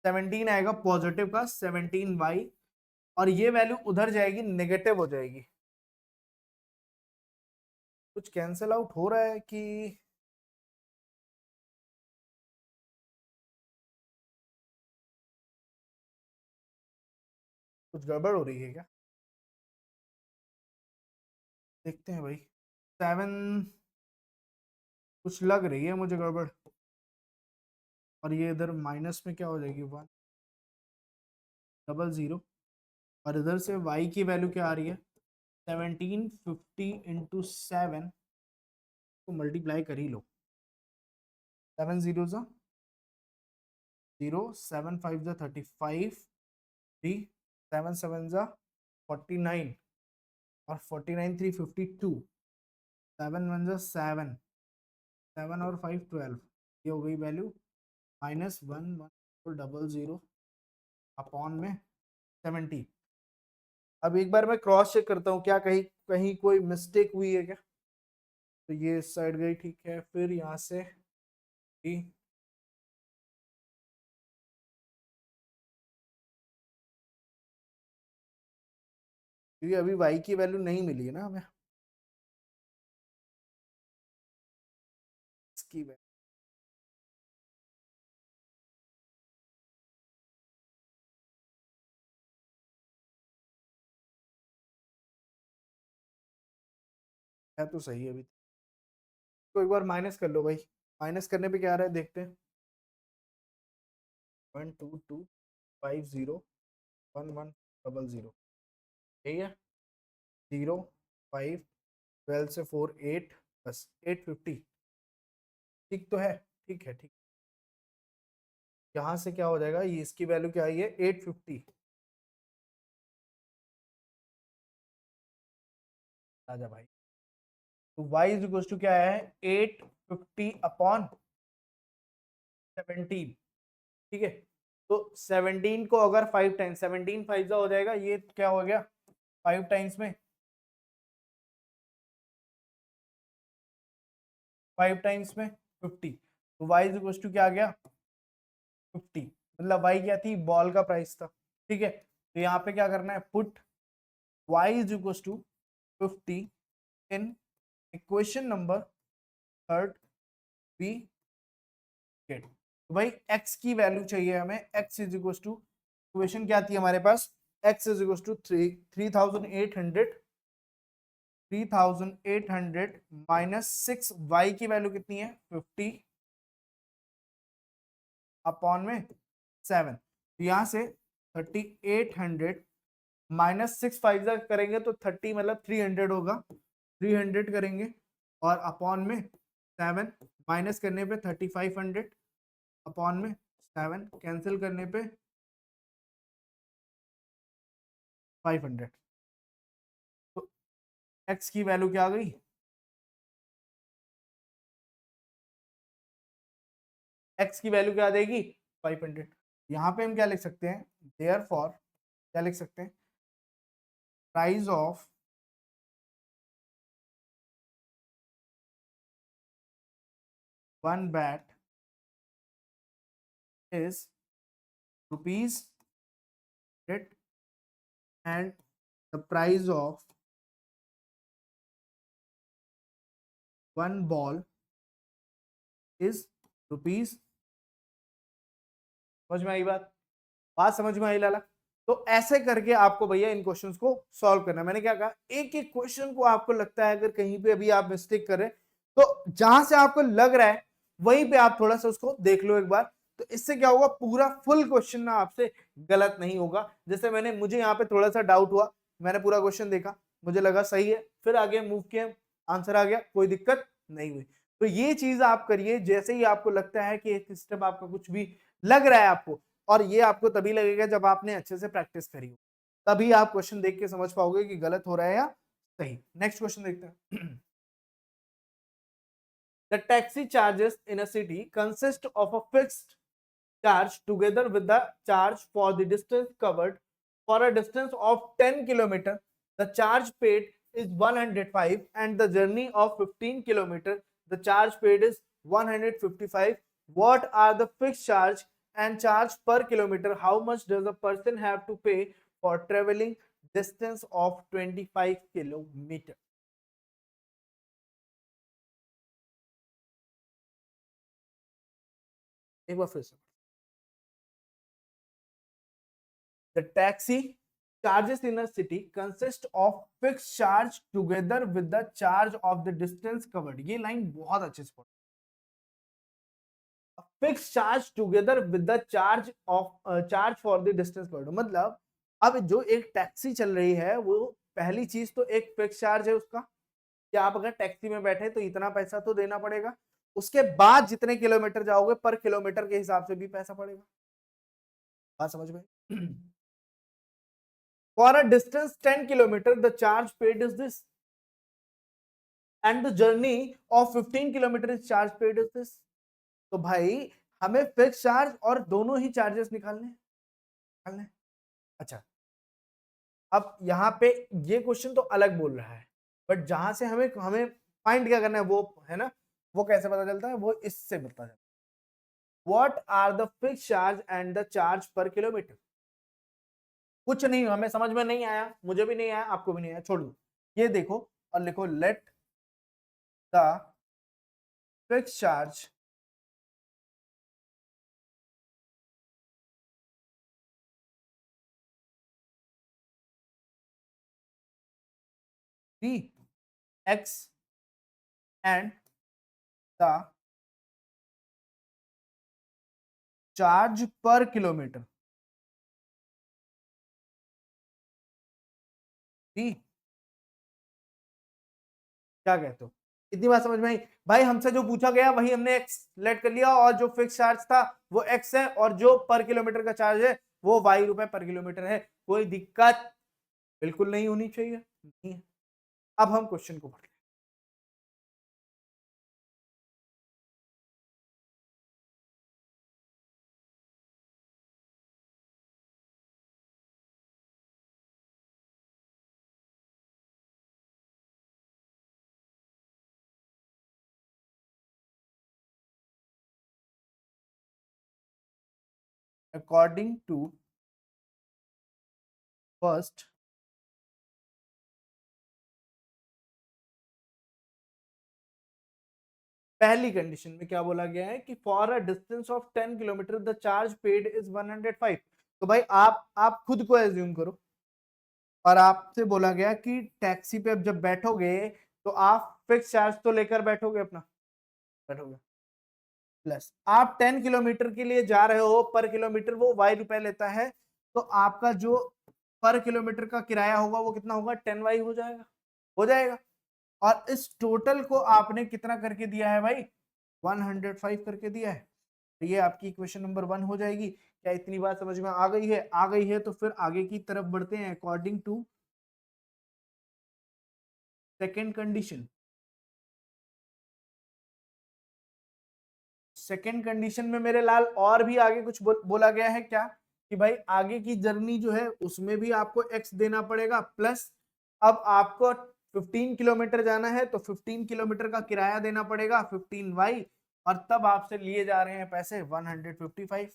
17 आएगा पॉजिटिव का 17y, और ये वैल्यू उधर जाएगी नेगेटिव हो जाएगी। कुछ कैंसिल आउट हो रहा है कि कुछ गड़बड़ हो रही है क्या, देखते हैं भाई। 7 कुछ लग रही है मुझे गड़बड़, और ये इधर माइनस में क्या हो जाएगी 100, और इधर से y की वैल्यू क्या आ रही है 1750 इंटू 7 तो मल्टीप्लाई कर ही लो। 7 0 0, 7 5 35, 3 7 7 49 और 49 3 52, 7 1 7, 7 और 5 12, ये हो गई वैल्यू -1 1 0 अपॉन में 70। अब एक बार मैं क्रॉस चेक करता हूँ क्या कहीं कहीं कोई मिस्टेक हुई है क्या। तो ये इस साइड गई, ठीक है। फिर यहाँ से क्योंकि अभी y की वैल्यू नहीं मिली है ना हमें, इसकी वैल्यू है तो सही है अभी। तो एक बार माइनस कर लो भाई, माइनस करने पे क्या आ रहा है देखते हैं। 1 2 2 5 0 1 1 0 0, यही है। 0 5 12 से 4 8 बस 850, ठीक तो है, ठीक है ठीक। यहाँ से क्या हो जाएगा, ये इसकी वैल्यू क्या आई है 850। आजा भाई, तो y इज इक्वल टू क्या है 850 अपॉन 17, ठीक है। तो 17 को अगर 5 टाइम्स 17 5 हो जाएगा, ये क्या हो गया 5 टाइम्स में 5 टाइम्स में 50, तो y इज इक्वल टू क्या आ गया 50। मतलब y क्या थी, बॉल का प्राइस था, ठीक है। तो यहाँ पे क्या करना है, put y is equal to 50 in equation number third we get. तो भाई x की वैल्यू चाहिए हमें, x is equal to, equation क्या थी हमारे पास, x is equal to 3800 minus 6, y की वैल्यू कितनी है 50 अपॉन में 7। तो यहाँ से 3800 माइनस 6 5 करेंगे तो 30 मतलब 300 होगा, 300 करेंगे और अपॉन में 7, माइनस करने पे 3500 अपॉन में 7, कैंसिल करने पे 500। तो x की वैल्यू क्या आ गई, x की वैल्यू क्या आ जाएगी 500। यहाँ पे हम क्या लिख सकते हैं, देयरफॉर क्या लिख सकते हैं, price of one bat is rupees 100 and the price of one ball is rupees। समझ में आई बात, बात समझ में आई लाला। तो ऐसे करके आपको भैया इन क्वेश्चंस को सॉल्व करना है। मैंने क्या कहा, एक एक क्वेश्चन को आपको लगता है अगर कहीं पे अभी आप मिस्टेक कर रहे हैं, तो जहां से आपको लग रहा है वहीं पे आप थोड़ा सा उसको देख लो एक बार। तो इससे क्या होगा, पूरा फुल क्वेश्चन ना आपसे गलत नहीं होगा। जैसे मुझे यहाँ पे थोड़ा सा डाउट हुआ, मैंने पूरा क्वेश्चन देखा, मुझे लगा सही है, फिर आगे मूव किया, आंसर आ गया, कोई दिक्कत नहीं हुई। तो ये चीज आप करिए, जैसे ही आपको लगता है कि एक स्टेप आपका कुछ भी लग रहा है आपको, और ये आपको तभी लगेगा जब आपने अच्छे से प्रैक्टिस करी हो, तभी आप क्वेश्चन देख के समझ पाओगे कि गलत हो रहा है या सही। नेक्स्ट क्वेश्चन देखते हैं। The taxi charges in a city consist of a fixed charge together with the charge for the distance covered. For a distance of 10 km, the charge paid is 105, and the journey of 15 km, the charge paid is 155. What are the fixed charge and charge per kilometer? How much does a person have to pay for traveling distance of 25 km? एक बार फिर से, the taxi charges in a city consist of fixed charge together with the charge of the distance covered। ये लाइन बहुत अच्छे से पढ़ो। Fix charge together with the charge of charge for the distance covered, मतलब अब जो एक टैक्सी चल रही है वो पहली चीज तो एक फिक्स चार्ज है उसका, कि आप अगर टैक्सी में बैठे तो इतना पैसा तो देना पड़ेगा, उसके बाद जितने किलोमीटर जाओगे पर किलोमीटर के हिसाब से भी पैसा पड़ेगा। बात समझ में? For a distance 10 kilometre the charge paid is this and the journey of 15 kilometre is charge paid is this. तो भाई हमें फिक्स चार्ज और दोनों ही चार्जेस निकालने। अच्छा, अब यहाँ पे ये क्वेश्चन तो अलग बोल रहा है, बट जहां से हमें हमें फाइंड क्या करना है वो है ना, वो कैसे पता चलता है, वो इससे पता चलता है। What are the fix charge and the charge per kilometre. कुछ नहीं, हमें समझ में नहीं आया, मुझे भी नहीं आया, आपको भी नहीं आया, छोड़ दो। ये देखो और लिखो let the fix charge be x and the charge per kilometre be. क्या कहते हो, इतनी बात समझ में आई? भाई हमसे जो पूछा गया वही हमने एक्स लेट कर लिया, और जो फिक्स चार्ज था वो एक्स है, और जो पर किलोमीटर का चार्ज है वो वाई रुपए पर किलोमीटर है। कोई दिक्कत बिल्कुल नहीं होनी चाहिए, नहीं है। अब हम क्वेश्चन को पढ़ अकॉर्डिंग टू फर्स्ट पहली कंडीशन में क्या बोला गया है कि for a distance of 10 kilometre the charge paid is 105। तो भाई आप खुद को एज्यूम करो, और आपसे बोला गया कि टैक्सी पे अब जब बैठोगे तो आप फिक्स चार्ज तो लेकर बैठोगे अपना, बैठोगे, प्लस आप 10 किलोमीटर के लिए जा रहे हो, पर किलोमीटर वो वाई रुपए लेता है, तो आपका जो पर किलोमीटर का किराया होगा वो कितना होगा, 10 वाई हो जाएगा। और इस टोटल को आपने कितना करके दिया है भाई, 105 करके दिया है। तो ये आपकी इक्वेशन नंबर 1 हो जाएगी। क्या इतनी बात समझ में आ गई है? आ गई है तो फिर आगे की तरफ बढ़ते हैं। According to second condition, second condition में मेरे लाल और भी आगे कुछ बोला गया है क्या, कि भाई आगे की जर्नी जो है उसमें भी आपको एक्स देना पड़ेगा, प्लस अब आपको 15 किलोमीटर जाना है तो 15 किलोमीटर का किराया देना पड़ेगा 15 वाई, और तब आपसे लिए जा रहे हैं पैसे 155।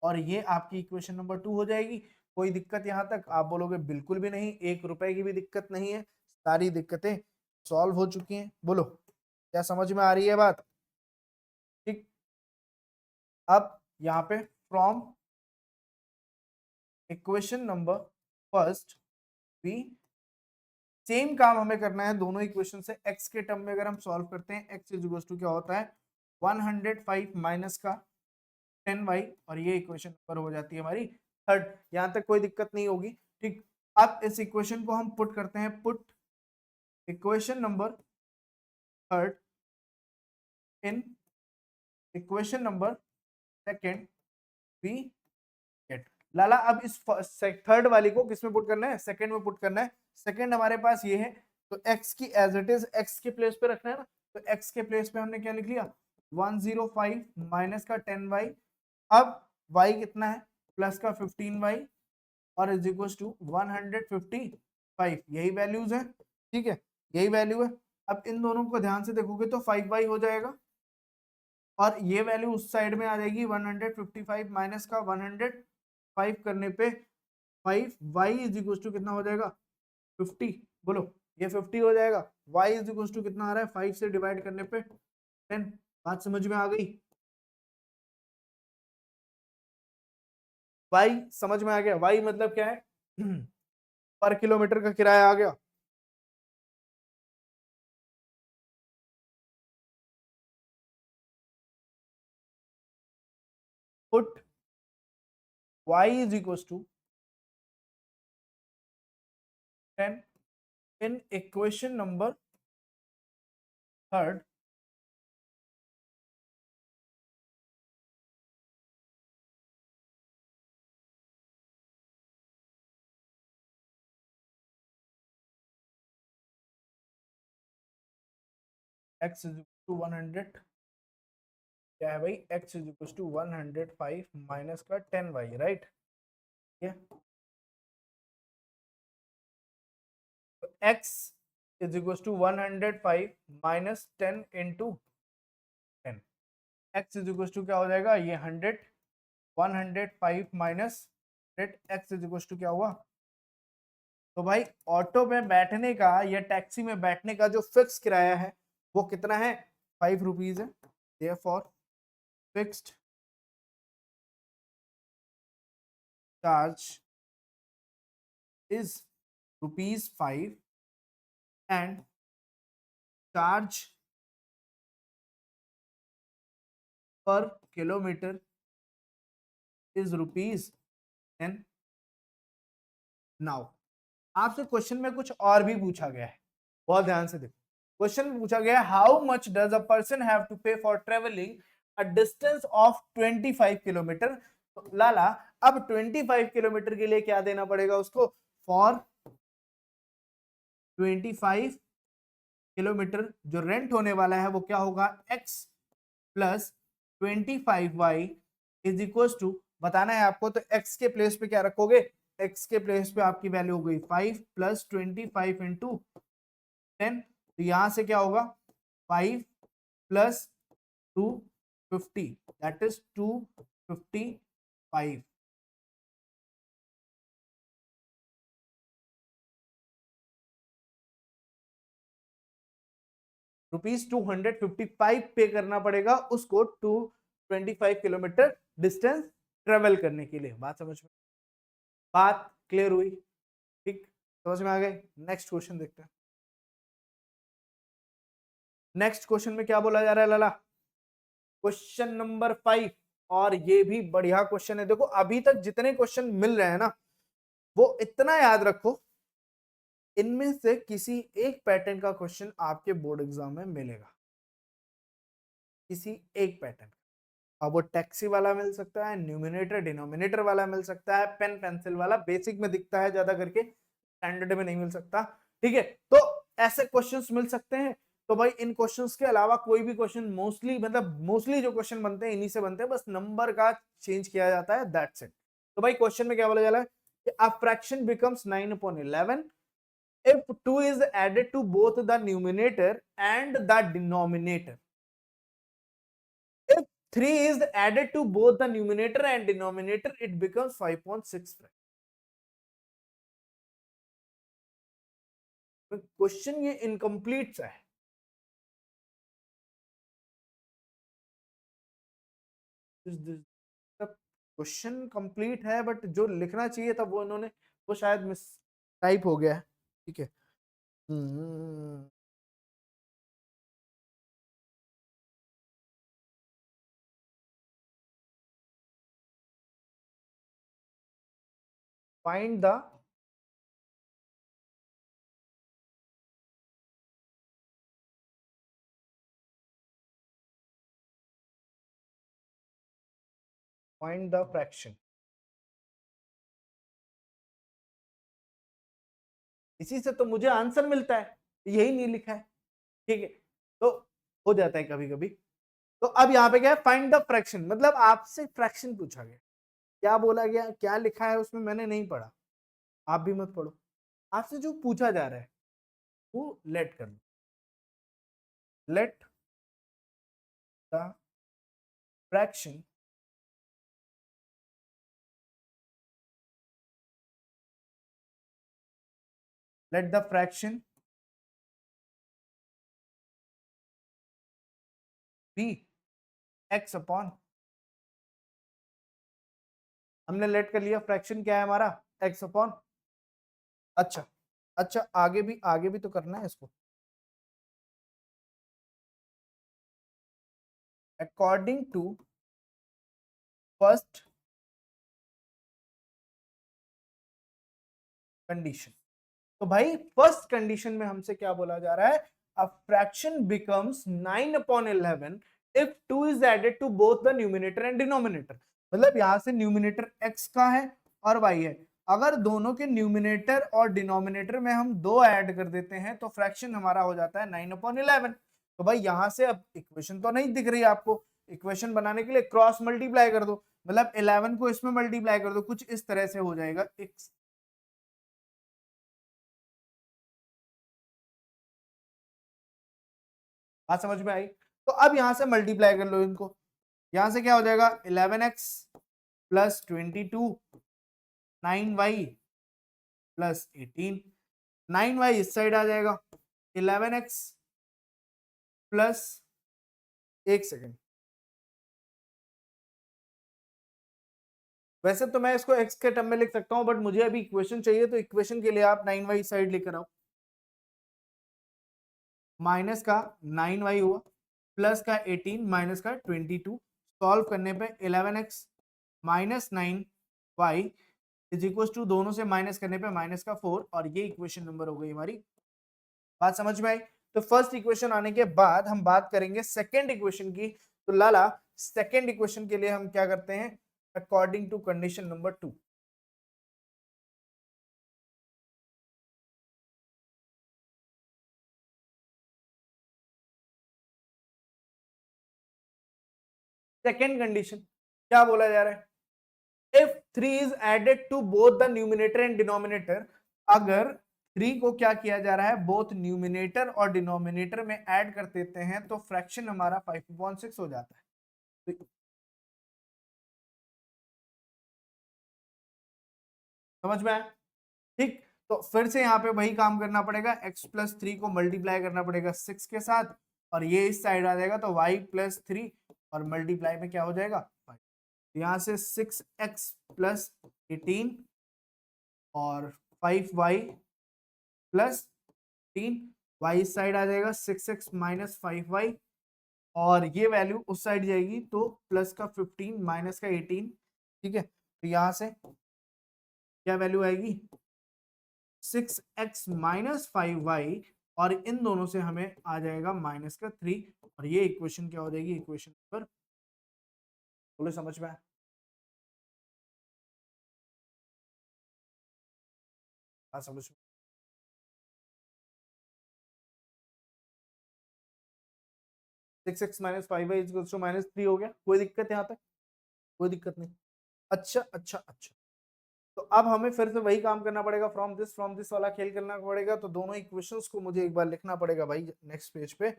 और ये आपकी इक्वेशन नंबर 2 हो जाएगी। कोई दिक्कत यहाँ तक? आप बोलोगे बिल्कुल भी नहीं, 1 रुपए की भी दिक्कत नहीं है, सारी दिक्कतें सॉल्व हो चुकी हैं। बोलो क्या समझ में आ रही है बात? ठीक, अब यहाँ पे फ्रॉम इक्वेशन नंबर फर्स्ट भी सेम काम हमें करना है, दोनों इक्वेशन से एक्स के टर्म में अगर हम सॉल्व करते हैं, एक्स इज इक्वल टू क्या होता है 105 माइनस का 10y, और ये इक्वेशन नंबर हो जाती है हमारी थर्ड। यहां तक कोई दिक्कत नहीं होगी। ठीक, अब इस इक्वेशन को हम पुट करते हैं, put equation number third in equation number second we get. लाला अब इस थर्ड वाली को किस में पुट करना है, सेकंड में पुट करना है। सेकंड हमारे पास ये है, तो x की एज इट इज x के प्लेस पे रखना है ना, तो x के प्लेस पे हमने क्या लिख लिया 105 माइनस का 10y। अब y कितना है, प्लस का 15y, और इज इक्वल टू 155, यही वैल्यूज है। ठीक है, यही वैल्यू है। अब इन दोनों को ध्यान से देखोगे तो 5y हो जाएगा, और ये वैल्यू उस साइड में आ जाएगी 155 माइनस का 105 करने पे 5 वाई इज इक्वल टू कितना हो जाएगा 50। बोलो ये 50 हो जाएगा। वाई इज इक्वल टू कितना आ रहा है, 5 से डिवाइड करने पे 10। बात समझ में आ गई? वाई समझ में आ गया? वाई मतलब क्या है पर किलोमीटर का किराया आ गया। Put y is equal to 10 in equation number third x is to 100 क्या है भाई, x is equal to 105 minus का 10y, right. x is equal to 105 minus 10 into 10, x is equal to क्या हो जाएगा, ये 100, 105 minus 100, x is equal to क्या हुआ। तो भाई ऑटो में बैठने का या टैक्सी में बैठने का जो फिक्स किराया है वो कितना है, 5 रुपीज है। Therefore fixed charge is ₹5 and charge per kilometer is ₹10। Now आपसे क्वेश्चन में कुछ और भी पूछा गया है, बहुत ध्यान से देखो। क्वेश्चन में पूछा गया है how much does a person have to pay for travelling a distance of 25 kilometre. तो लाला अब 25 किलोमीटर के लिए क्या देना पड़ेगा उसको, फॉर 25 किलोमीटर जो रेंट होने वाला है वो क्या होगा, x plus 25y is equal to, बताना है आपको, तो x के प्लेस पे क्या रखोगे, x के प्लेस पे आपकी वैल्यू हो गई 5 प्लस 25 इंटू 10, तो यहां से क्या होगा 5 प्लस 250 दैट इज 255 ₹255 पे करना पड़ेगा उसको 225 किलोमीटर डिस्टेंस ट्रेवल करने के लिए। बात समझ में, बात क्लियर हुई, ठीक, समझ में आ गए। नेक्स्ट क्वेश्चन देखते हैं। नेक्स्ट क्वेश्चन में क्या बोला जा रहा है लाला, क्वेश्चन नंबर 5, और ये भी बढ़िया क्वेश्चन है। देखो अभी तक जितने क्वेश्चन मिल रहे हैं ना, वो इतना याद रखो, इनमें से किसी एक पैटर्न का क्वेश्चन आपके बोर्ड एग्जाम में मिलेगा, किसी एक पैटर्न। अब वो टैक्सी वाला मिल सकता है, न्यूमिनेटर डिनोमिनेटर वाला मिल सकता है, पेन पेंसिल वाला बेसिक में दिखता है ज्यादा करके, स्टैंडर्ड में नहीं मिल सकता, ठीक है। तो ऐसे क्वेश्चंस मिल सकते हैं। तो भाई इन क्वेश्चंस के अलावा कोई भी क्वेश्चन, मोस्टली मतलब मोस्टली जो क्वेश्चन बनते हैं इन्हीं से बनते हैं, बस नंबर का चेंज किया जाता है, दैट्स इट। तो भाई क्वेश्चन में क्या बोला जा रहा है कि a fraction becomes 9/11 if 2 is added to both the numerator and the denominator, if 3 is added to both the numerator and denominator it becomes 5.6 fraction। Question ये इनकम्प्लीट सा है, क्वेश्चन कंप्लीट है बट जो लिखना चाहिए था वो इन्होंने, वो शायद मिस टाइप हो गया है, ठीक है। फाइंड द फ्रैक्शन, इसी से तो मुझे आंसर मिलता है, यही नहीं लिखा है, ठीक है। तो हो जाता है कभी कभी। तो अब यहाँ पे क्या है, फाइंड द फ्रैक्शन, मतलब आपसे फ्रैक्शन पूछा गया, क्या बोला गया, क्या लिखा है उसमें मैंने नहीं पढ़ा, आप भी मत पढ़ो, आपसे जो पूछा जा रहा है वो लेट कर लो, let the fraction let the fraction be x upon, हमने लेट कर लिया, फ्रैक्शन क्या है हमारा x अपॉन, अच्छा अच्छा आगे भी तो करना है इसको, अकॉर्डिंग टू फर्स्ट कंडीशन। तो भाई फर्स्ट कंडीशन में हमसे क्या बोला जा रहा है, a fraction becomes 9/11 if 2 is added to both the numerator and denominator। मतलब यहां से न्यूमिनेटर x का है और y है, अगर दोनों के न्यूमिनेटर और डिनोमिनेटर में हम 2 ऐड कर देते हैं तो फ्रैक्शन हमारा हो जाता है 9/11। तो भाई यहां से अब इक्वेशन तो नहीं दिख रही आपको, इक्वेशन बनाने के लिए क्रॉस मल्टीप्लाई कर दो, मतलब 11 को इसमें मल्टीप्लाई कर दो, कुछ इस तरह से हो जाएगा x। बात समझ में आई? तो अब यहां से मल्टीप्लाई कर लो इनको, यहां से क्या हो जाएगा 11x plus 22 9y plus 18, 9y इस साइड आ जाएगा 11x प्लस, एक सेकेंड, वैसे तो मैं इसको x के टर्म में लिख सकता हूं बट मुझे अभी इक्वेशन चाहिए, तो इक्वेशन के लिए आप 9y साइड लेकर आओ, माइनस का 9y हुआ प्लस का 18 माइनस का 22, सॉल्व करने पे 11x minus 9y is equal to, दोनों से माइनस करने पे माइनस का 4, और ये इक्वेशन नंबर हो गई हमारी। बात समझ में आई? तो फर्स्ट इक्वेशन आने के बाद हम बात करेंगे सेकंड इक्वेशन की। तो लाला सेकंड इक्वेशन के लिए हम क्या करते हैं, according to condition number 2। Second condition क्या बोला जा रहा है, if 3 is added to both the numerator and denominator, अगर 3 को क्या किया जा रहा है, बोथ न्यूमिनेटर और डिनोमिनेटर में ऐड कर देते हैं तो फ्रैक्शन हमारा 5/6 हो जाता है। तो समझ में आया? ठीक, तो फिर से यहाँ पे वही काम करना पड़ेगा, x प्लस 3 को मल्टीप्लाई करना पड़ेगा 6 के साथ, और ये इस साइड आ जाएगा तो y प्लस 3 और मल्टीप्लाई में क्या हो जाएगा 5। यहाँ से 6x प्लस 18 और 5y प्लस 3, y इस साइड आ जाएगा 6x माइनस 5y, और ये वैल्यू उस साइड जाएगी तो प्लस का 15 माइनस का 18। ठीक है, तो यहाँ से क्या वैल्यू आएगी 6x माइनस 5y, और इन दोनों से हमें आ जाएगा माइनस का 3, और ये इक्वेशन क्या हो जाएगी, इक्वेशन नंबर, बोले समझ में आया? हाँ समझ में। 6x minus 5y is minus 3 हो गया, कोई दिक्कत यहाँ तक? कोई दिक्कत नहीं। अच्छा अच्छा अच्छा, तो अब हमें फिर से वही काम करना पड़ेगा, फ्रॉम दिस वाला खेल करना पड़ेगा, तो दोनों इक्वेशंस को मुझे एक बार लिखना पड़ेगा भाई नेक्स्ट पेज पे।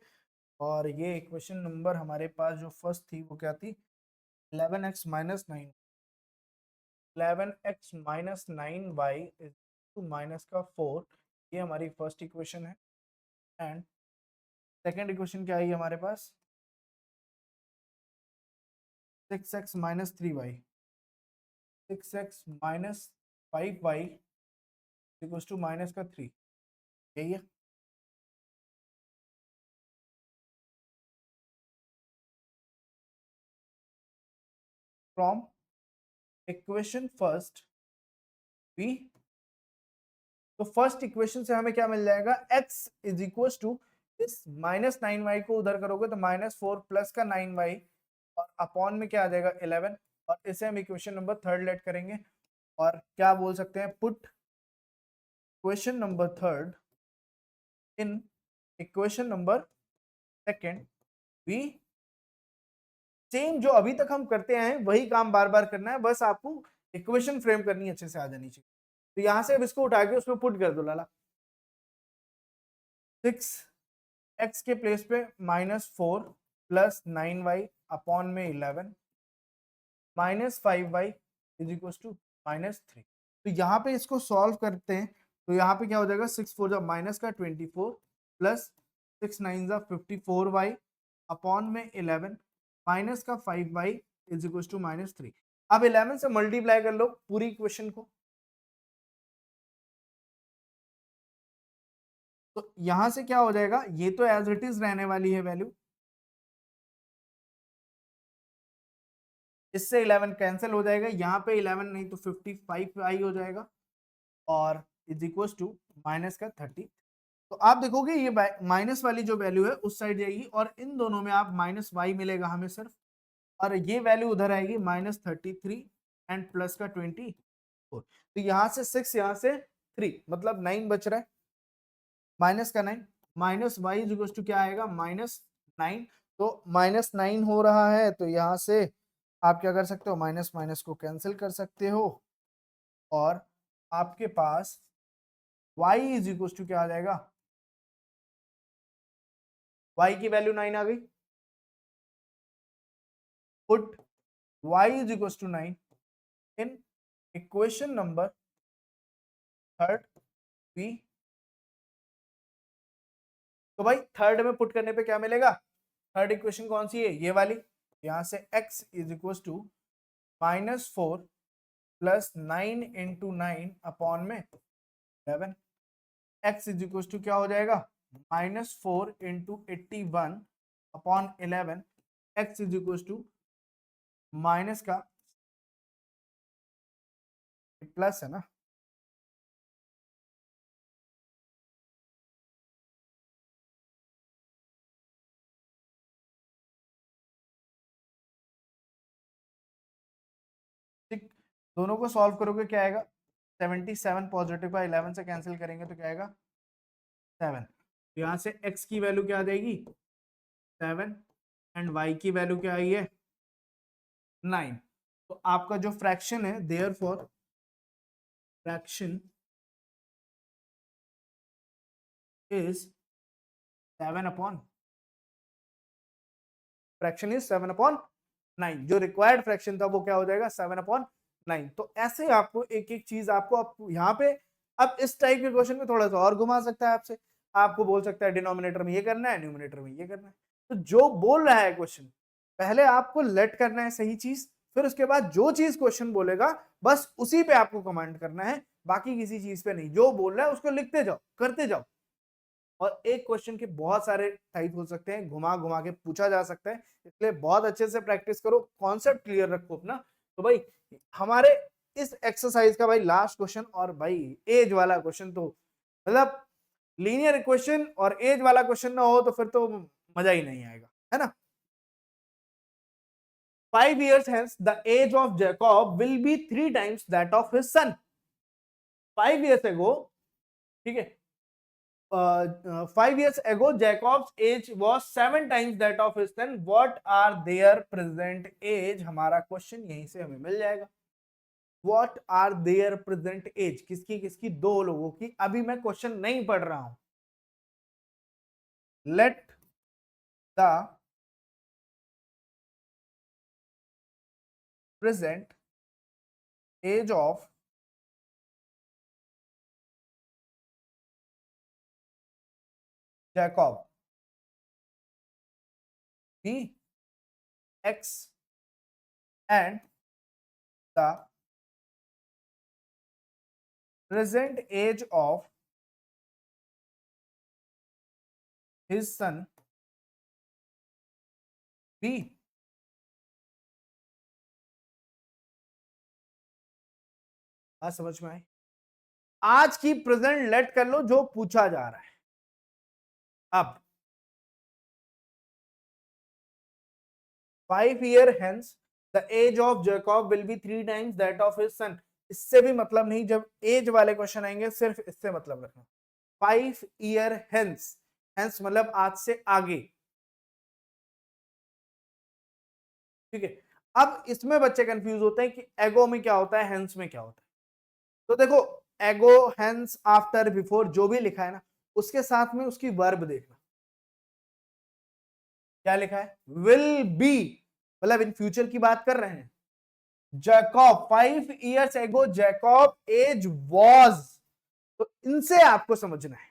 और ये इक्वेशन नंबर हमारे पास जो फर्स्ट थी वो क्या थी, 11x minus 9, 11x minus 9y is to minus का 4, ये हमारी फर्स्ट इक्वेशन है। एंड सेकेंड इक्वेशन क्या आई हमारे पास, 6x minus 3y, 6x minus 5y equals to minus का 3, यही है। फ्रॉम इक्वेशन फर्स्ट बी, तो फर्स्ट इक्वेशन से हमें क्या मिल जाएगा, x इज इक्वल टू, इस माइनस 9y को उधर करोगे तो माइनस 4 प्लस का 9y, और अपॉन में क्या आ जाएगा 11, और इसे हम इक्वेशन नंबर थर्ड लेट करेंगे, और क्या बोल सकते हैं, put equation number third in equation number second we. Same जो अभी तक हम करते हैं वही काम बार बार करना है, बस आपको इक्वेशन फ्रेम करनी अच्छे से आ जानी चाहिए। तो यहां से अब इसको उठा के उसमें पुट कर दो लाला, 6x के प्लेस पे -4 प्लस 9y अपॉन में 11 minus 5y is equal to -3। तो यहाँ पे इसको सॉल्व करते हैं, तो यहाँ पे क्या हो जाएगा, 6 4 जा माइनस का 24 प्लस 6 9 जा 54y अपॉन में 11 माइनस का 5y इज इक्वल टू -3। अब 11 से मल्टीप्लाई कर लो पूरी इक्वेशन को, तो यहां से क्या हो जाएगा, ये तो एज इट इज रहने वाली है वैल्यू, इससे 11 कैंसिल हो जाएगा, यहाँ पे 11 नहीं तो 55 आई हो जाएगा, और इज इक्वल टू माइनस का 30। तो आप देखोगे ये माइनस वाली जो वैल्यू है उस साइड जाएगी और इन दोनों में आप माइनस वाई मिलेगा हमें सिर्फ, और ये वैल्यू उधर आएगी -33 एंड प्लस का 24। तो यहाँ से 6, यहाँ से 3, मतलब 9 बच रहा है, माइनस का 9, माइनस वाई इज टू क्या आएगा -9। तो -9 हो रहा है, तो यहाँ से आप क्या कर सकते हो, माइनस माइनस को कैंसिल कर सकते हो और आपके पास y इज टू क्या आ जाएगा, y की वैल्यू 9 आ गई। Put y is to 9 in equation number third we. तो भाई थर्ड में पुट करने पे क्या मिलेगा, थर्ड इक्वेशन कौन सी है, ये वाली। यहां से x is to -4 plus 9 into 9 upon में 11। x इज टू क्या हो जाएगा, -4 into 81 upon 11। x is to minus का प्लस है ना, ठीक। दोनों को सॉल्व करोगे क्या आएगा, 77 पॉजिटिव का 11 से कैंसिल करेंगे तो क्या आएगा 7। यहाँ से x की वैल्यू क्या आ जाएगी 7 एंड y की वैल्यू क्या आई है 9। तो आपका जो फ्रैक्शन है, therefore fraction is 7/, fraction is 7/9। जो रिक्वायर्ड फ्रैक्शन था वो क्या हो जाएगा 7/9। तो ऐसे आपको एक एक चीज आपको यहाँ पे, अब इस टाइप के क्वेश्चन में थोड़ा सा और घुमा सकता है आपसे, आपको बोल सकता है डिनोमिनेटर में ये करना है, न्यूमिनेटर में ये करना है। तो जो बोल रहा है क्वेश्चन, पहले आपको लेट करना है सही चीज, फिर उसके बाद जो चीज क्वेश्चन बोलेगा बस उसी पे आपको कमेंट करना है, बाकी किसी चीज पे नहीं। जो बोल रहा है उसको लिखते जाओ, करते जाओ। और एक क्वेश्चन के बहुत सारे टाइप हो सकते हैं, घुमा घुमा के पूछा जा सकता है, इसलिए बहुत अच्छे से प्रैक्टिस करो, कॉन्सेप्ट क्लियर रखो अपना। तो भाई हमारे इस एक्सरसाइज का भाई लास्ट क्वेश्चन, और भाई एज वाला क्वेश्चन, तो मतलब लीनियर इक्वेशन और एज वाला क्वेश्चन ना हो तो फिर तो मजा ही नहीं आएगा, है ना। 5 years hence the age of Jacob will be 3 times that of his son। 5 years ago, ठीक है, 5 years ago Jacob's age was 7 times that of his son। What are their present age? हमारा क्वेश्चन यहीं से हमें मिल जाएगा। What are their present age? किसकी किसकी, दो लोगों की। अभी मैं क्वेश्चन नहीं पढ़ रहा हूं। Let the present age of Jacob be x and the present age of his son be। बात समझ में आई। आज की प्रेजेंट लेट कर लो जो पूछा जा रहा है। अब 5 year hence the age of Jacob will be 3 times that of his son। इससे भी मतलब नहीं, जब एज वाले क्वेश्चन आएंगे सिर्फ इससे मतलब रखना। 5 year hence, hence मतलब आज से आगे, ठीक है। अब इसमें बच्चे कंफ्यूज होते हैं कि एगो में क्या होता है, हेंस में क्या होता है। तो देखो, एगो, हेंस, आफ्टर, बिफोर जो भी लिखा है ना, उसके साथ में उसकी वर्ब देखना क्या लिखा है, विल बी, मतलब इन फ्यूचर की बात कर रहे हैं। Jacob 5 years ago Jacob age was, तो इनसे आपको समझना है,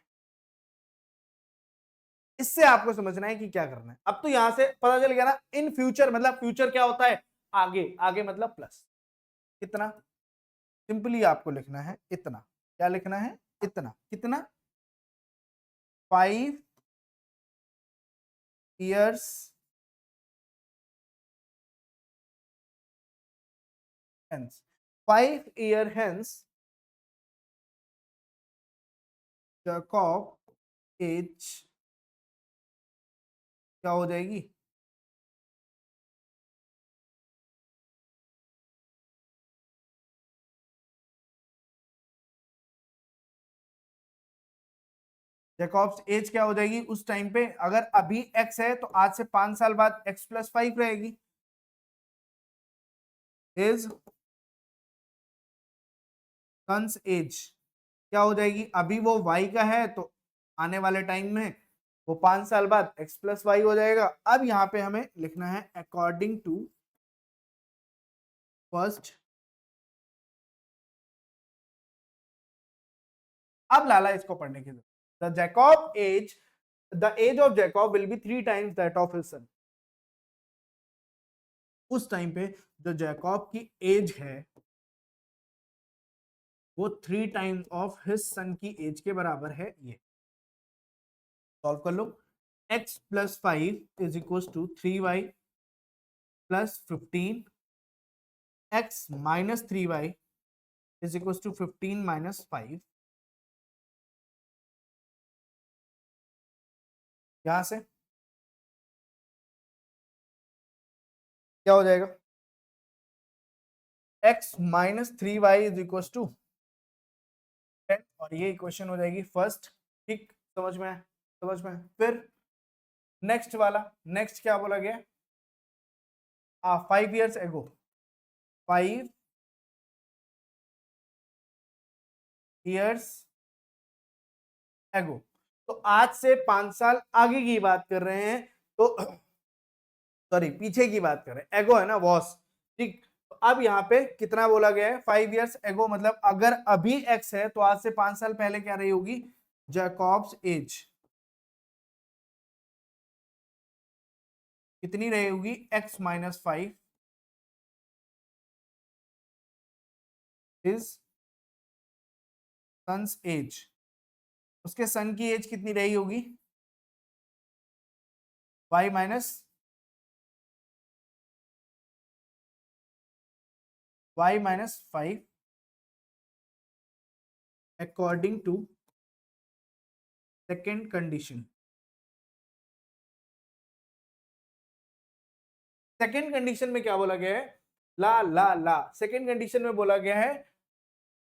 इससे आपको समझना है कि क्या करना है। अब तो यहां से पता चल गया ना, इन फ्यूचर मतलब फ्यूचर क्या होता है, आगे, आगे मतलब प्लस। कितना, सिंपली आपको लिखना है इतना। क्या लिखना है, इतना। कितना, 5 years hence। 5 year hence Jacob as क्या हो जाएगी, जैकॉब्स एज क्या हो जाएगी उस टाइम पे, अगर अभी एक्स है तो आज से 5 साल बाद एक्स प्लस 5 रहेगी। इज सन्स एज क्या हो जाएगी, अभी वो y का है तो आने वाले टाइम में वो 5 साल बाद x प्लस वाई हो जाएगा। अब यहाँ पे हमें लिखना है अकॉर्डिंग टू फर्स्ट, अब लाला इसको पढ़ने की जरूरत। The Jacob age, the age of Jacob will be 3 times that of his son. उस टाइम पे जो जैकॉब की एज है वो 3 टाइम्स ऑफ हिज सन की एज के बराबर है। ये सॉल्व कर लो। x plus 5 is equal to 3y plus 15, x minus 3y is equal to 15 minus 5। यहां से क्या हो जाएगा, x minus 3y is equal to 10, और ये इक्वेशन हो जाएगी फर्स्ट। ठीक, समझ में है, समझ में है। फिर नेक्स्ट वाला, नेक्स्ट क्या बोला गया, 5 years ago, 5 years ago, तो आज से 5 साल आगे की बात कर रहे हैं, तो सॉरी पीछे की बात कर रहे हैं, एगो है ना, वॉस। ठीक, तो अब यहाँ पे कितना बोला गया है, 5 years ago, मतलब अगर अभी एक्स है तो आज से 5 साल पहले क्या रही होगी जैकॉब्स एज, कितनी रही होगी, x minus 5 is son's age. उसके सन की एज कितनी रही होगी, y minus five according to second condition. Second condition में क्या बोला गया है, ला ला ला, सेकेंड कंडीशन में बोला गया है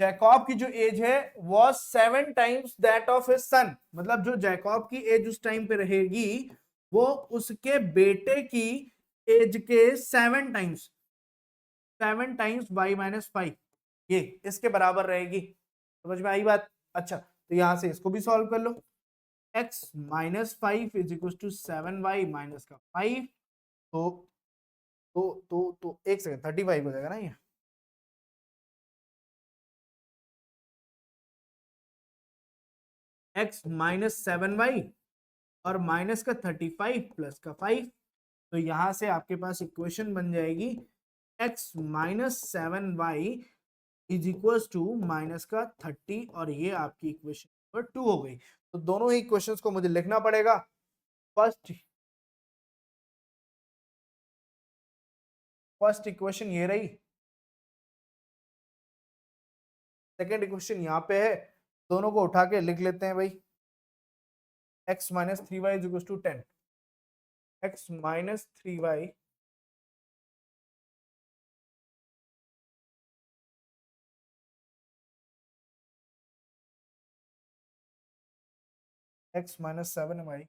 जैकॉब की जो एज है was 7 times that of his सन, मतलब जो जैकॉब की एज उस टाइम पे रहेगी वो उसके बेटे की एज के 7 टाइम्स, 7 टाइम्स y माइनस 5, ये इसके बराबर रहेगी। समझ में आई बात। अच्छा, तो यहां से इसको भी सॉल्व कर लो। x minus 5 is equal to 7y minus का 5, तो एक सेकंड, 35 हो जाएगा ना ये, x माइनस 7y और माइनस का 35 प्लस का 5, तो यहां से आपके पास इक्वेशन बन जाएगी x minus 7y is equal to minus का 30, और ये आपकी इक्वेशन नंबर 2 हो गई। तो दोनों ही इक्वेशंस को मुझे लिखना पड़ेगा। फर्स्ट इक्वेशन ये रही, सेकेंड इक्वेशन यहाँ पे है, दोनों को उठा के लिख लेते हैं भाई। x minus 3y is equal to 10, x minus 3y x minus 7y,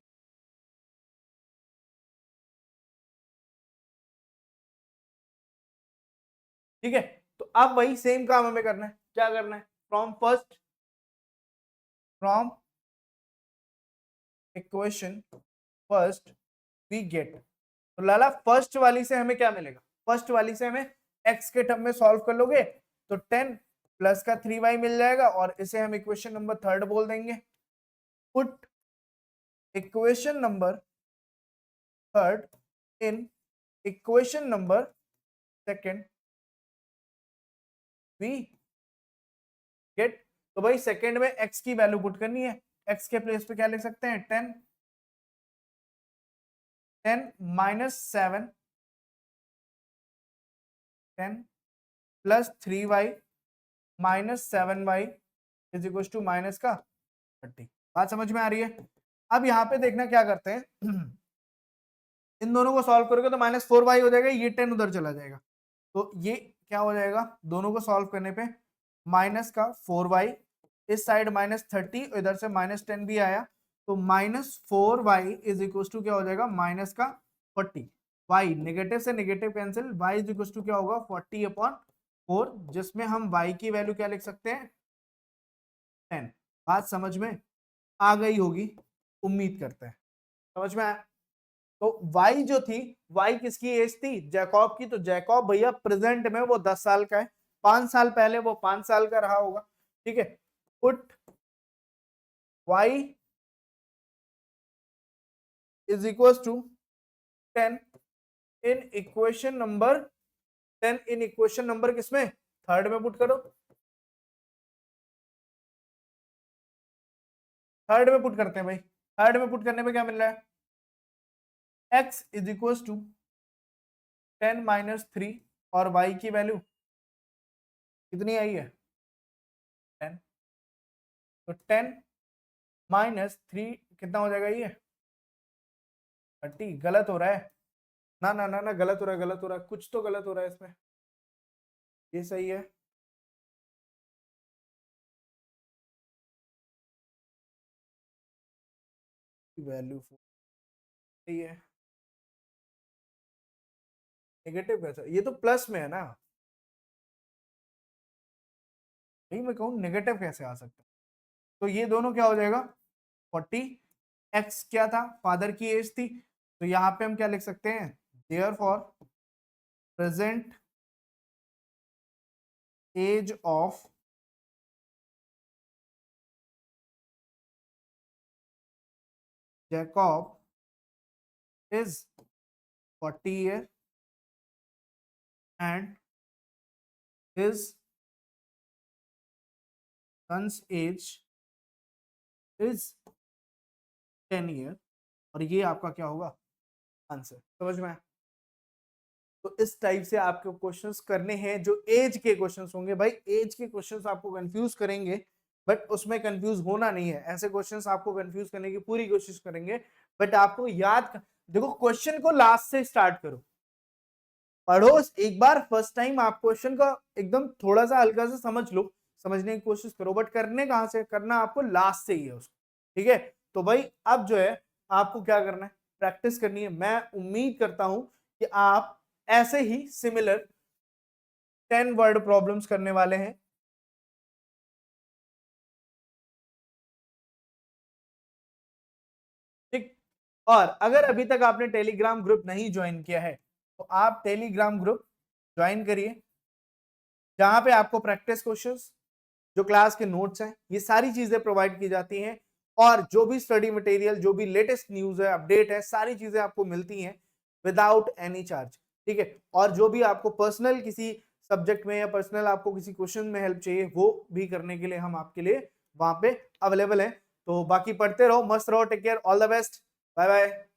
ठीक है। तो अब वही सेम काम हमें करना है, क्या करना है, from equation first we get, तो लाला फर्स्ट वाली से हमें क्या मिलेगा, फर्स्ट वाली से हमें x के टर्म में सॉल्व कर लोगे तो 10 प्लस का 3y मिल जाएगा, और इसे हम इक्वेशन नंबर थर्ड बोल देंगे। Put equation number third in equation number second we get, तो भाई सेकेंड में x की वैल्यू पुट करनी है, x के प्लेस पे क्या लिख सकते हैं, 10 minus 7, 10 plus 3y minus 7y is equal to minus का 30। बात समझ में आ रही है। अब यहाँ पे देखना क्या करते हैं, इन दोनों को सॉल्व करोगे तो -4y हो जाएगा, ये 10 उधर चला जाएगा, तो ये क्या हो जाएगा, दोनों को सॉल्व करने पे माइनस का 4y, इस साइड -30, इधर से -10 भी आया, तो -4y इज इक्वल टू क्या हो जाएगा, माइनस का 40, y नेगेटिव से negative cancel, y is equal to क्या होगा 40/4, जिसमें हम y की वैल्यू क्या लिख सकते हैं 10। बात समझ में आ गई होगी, उम्मीद करते हैं समझ में आया। तो y जो थी, y किसकी एज थी, जैकॉब की, तो जैकॉब भैया प्रेजेंट में वो 10 साल का है, 5 साल पहले वो 5 साल का रहा होगा, ठीक है। Put y is equal to 10 in equation number 10, in equation number किसमें, थर्ड में पुट करो, थर्ड में पुट करते हैं भाई, थर्ड में पुट करने पे क्या मिल रहा है, x इज इक्वल टू 10 - 3 और y की वैल्यू कितनी आई है 10, तो 10 - 3 कितना हो जाएगा, ये 30, गलत हो रहा है, ना ना ना ना गलत हो रहा है, गलत हो रहा है, कुछ तो गलत हो रहा है इसमें, ये सही है, वैल्यू सही है, नेगेटिव कैसा, ये तो प्लस में है ना, नहीं मैं कहूँ नेगेटिव कैसे आ सकता है, तो ये दोनों क्या हो जाएगा 40, x क्या था, फादर की एज थी, तो यहाँ पे हम क्या लिख सकते हैं, therefore present age of Jacob is 40 year and his son's age is 10 year, और ये आपका क्या होगा आंसर, समझ में आया? तो इस टाइप से आपको क्वेश्चंस करने हैं, जो एज के क्वेश्चंस होंगे भाई, एज के क्वेश्चंस आपको कंफ्यूज करेंगे, बट उसमें कंफ्यूज होना नहीं है, ऐसे क्वेश्चंस आपको कंफ्यूज करने की पूरी कोशिश करेंगे, बट आपको देखो क्वेश्चन को लास्ट से स्टार्ट करो, पढ़ो एक बार, फर्स्ट टाइम आप क्वेश्चन का एकदम थोड़ा सा हल्का से समझ लो, समझने की कोशिश करो, बट करने कहां से, करना आपको लास्ट से ही है उसको, ठीक है। तो भाई अब जो है आपको क्या करना है, प्रैक्टिस करनी है, मैं उम्मीद करता हूं कि आप ऐसे ही सिमिलर 10 वर्ड प्रॉब्लम्स करने वाले हैं, ठीक। और अगर अभी तक आपने टेलीग्राम ग्रुप नहीं ज्वाइन किया है तो आप टेलीग्राम ग्रुप ज्वाइन करिए, जहां पे आपको प्रैक्टिस क्वेश्चंस, जो क्लास के नोट्स हैं, ये सारी चीजें प्रोवाइड की जाती हैं, और जो भी स्टडी मटेरियल, जो भी लेटेस्ट न्यूज है, अपडेट है, सारी चीजें आपको मिलती हैं विदाउट एनी चार्ज, ठीक है। और जो भी आपको पर्सनल किसी सब्जेक्ट में या पर्सनल आपको किसी क्वेश्चन में हेल्प चाहिए, वो भी करने के लिए हम आपके लिए वहां पे अवेलेबल है। तो बाकी पढ़ते रहो, मस्त रहो, take care, all the best, bye bye.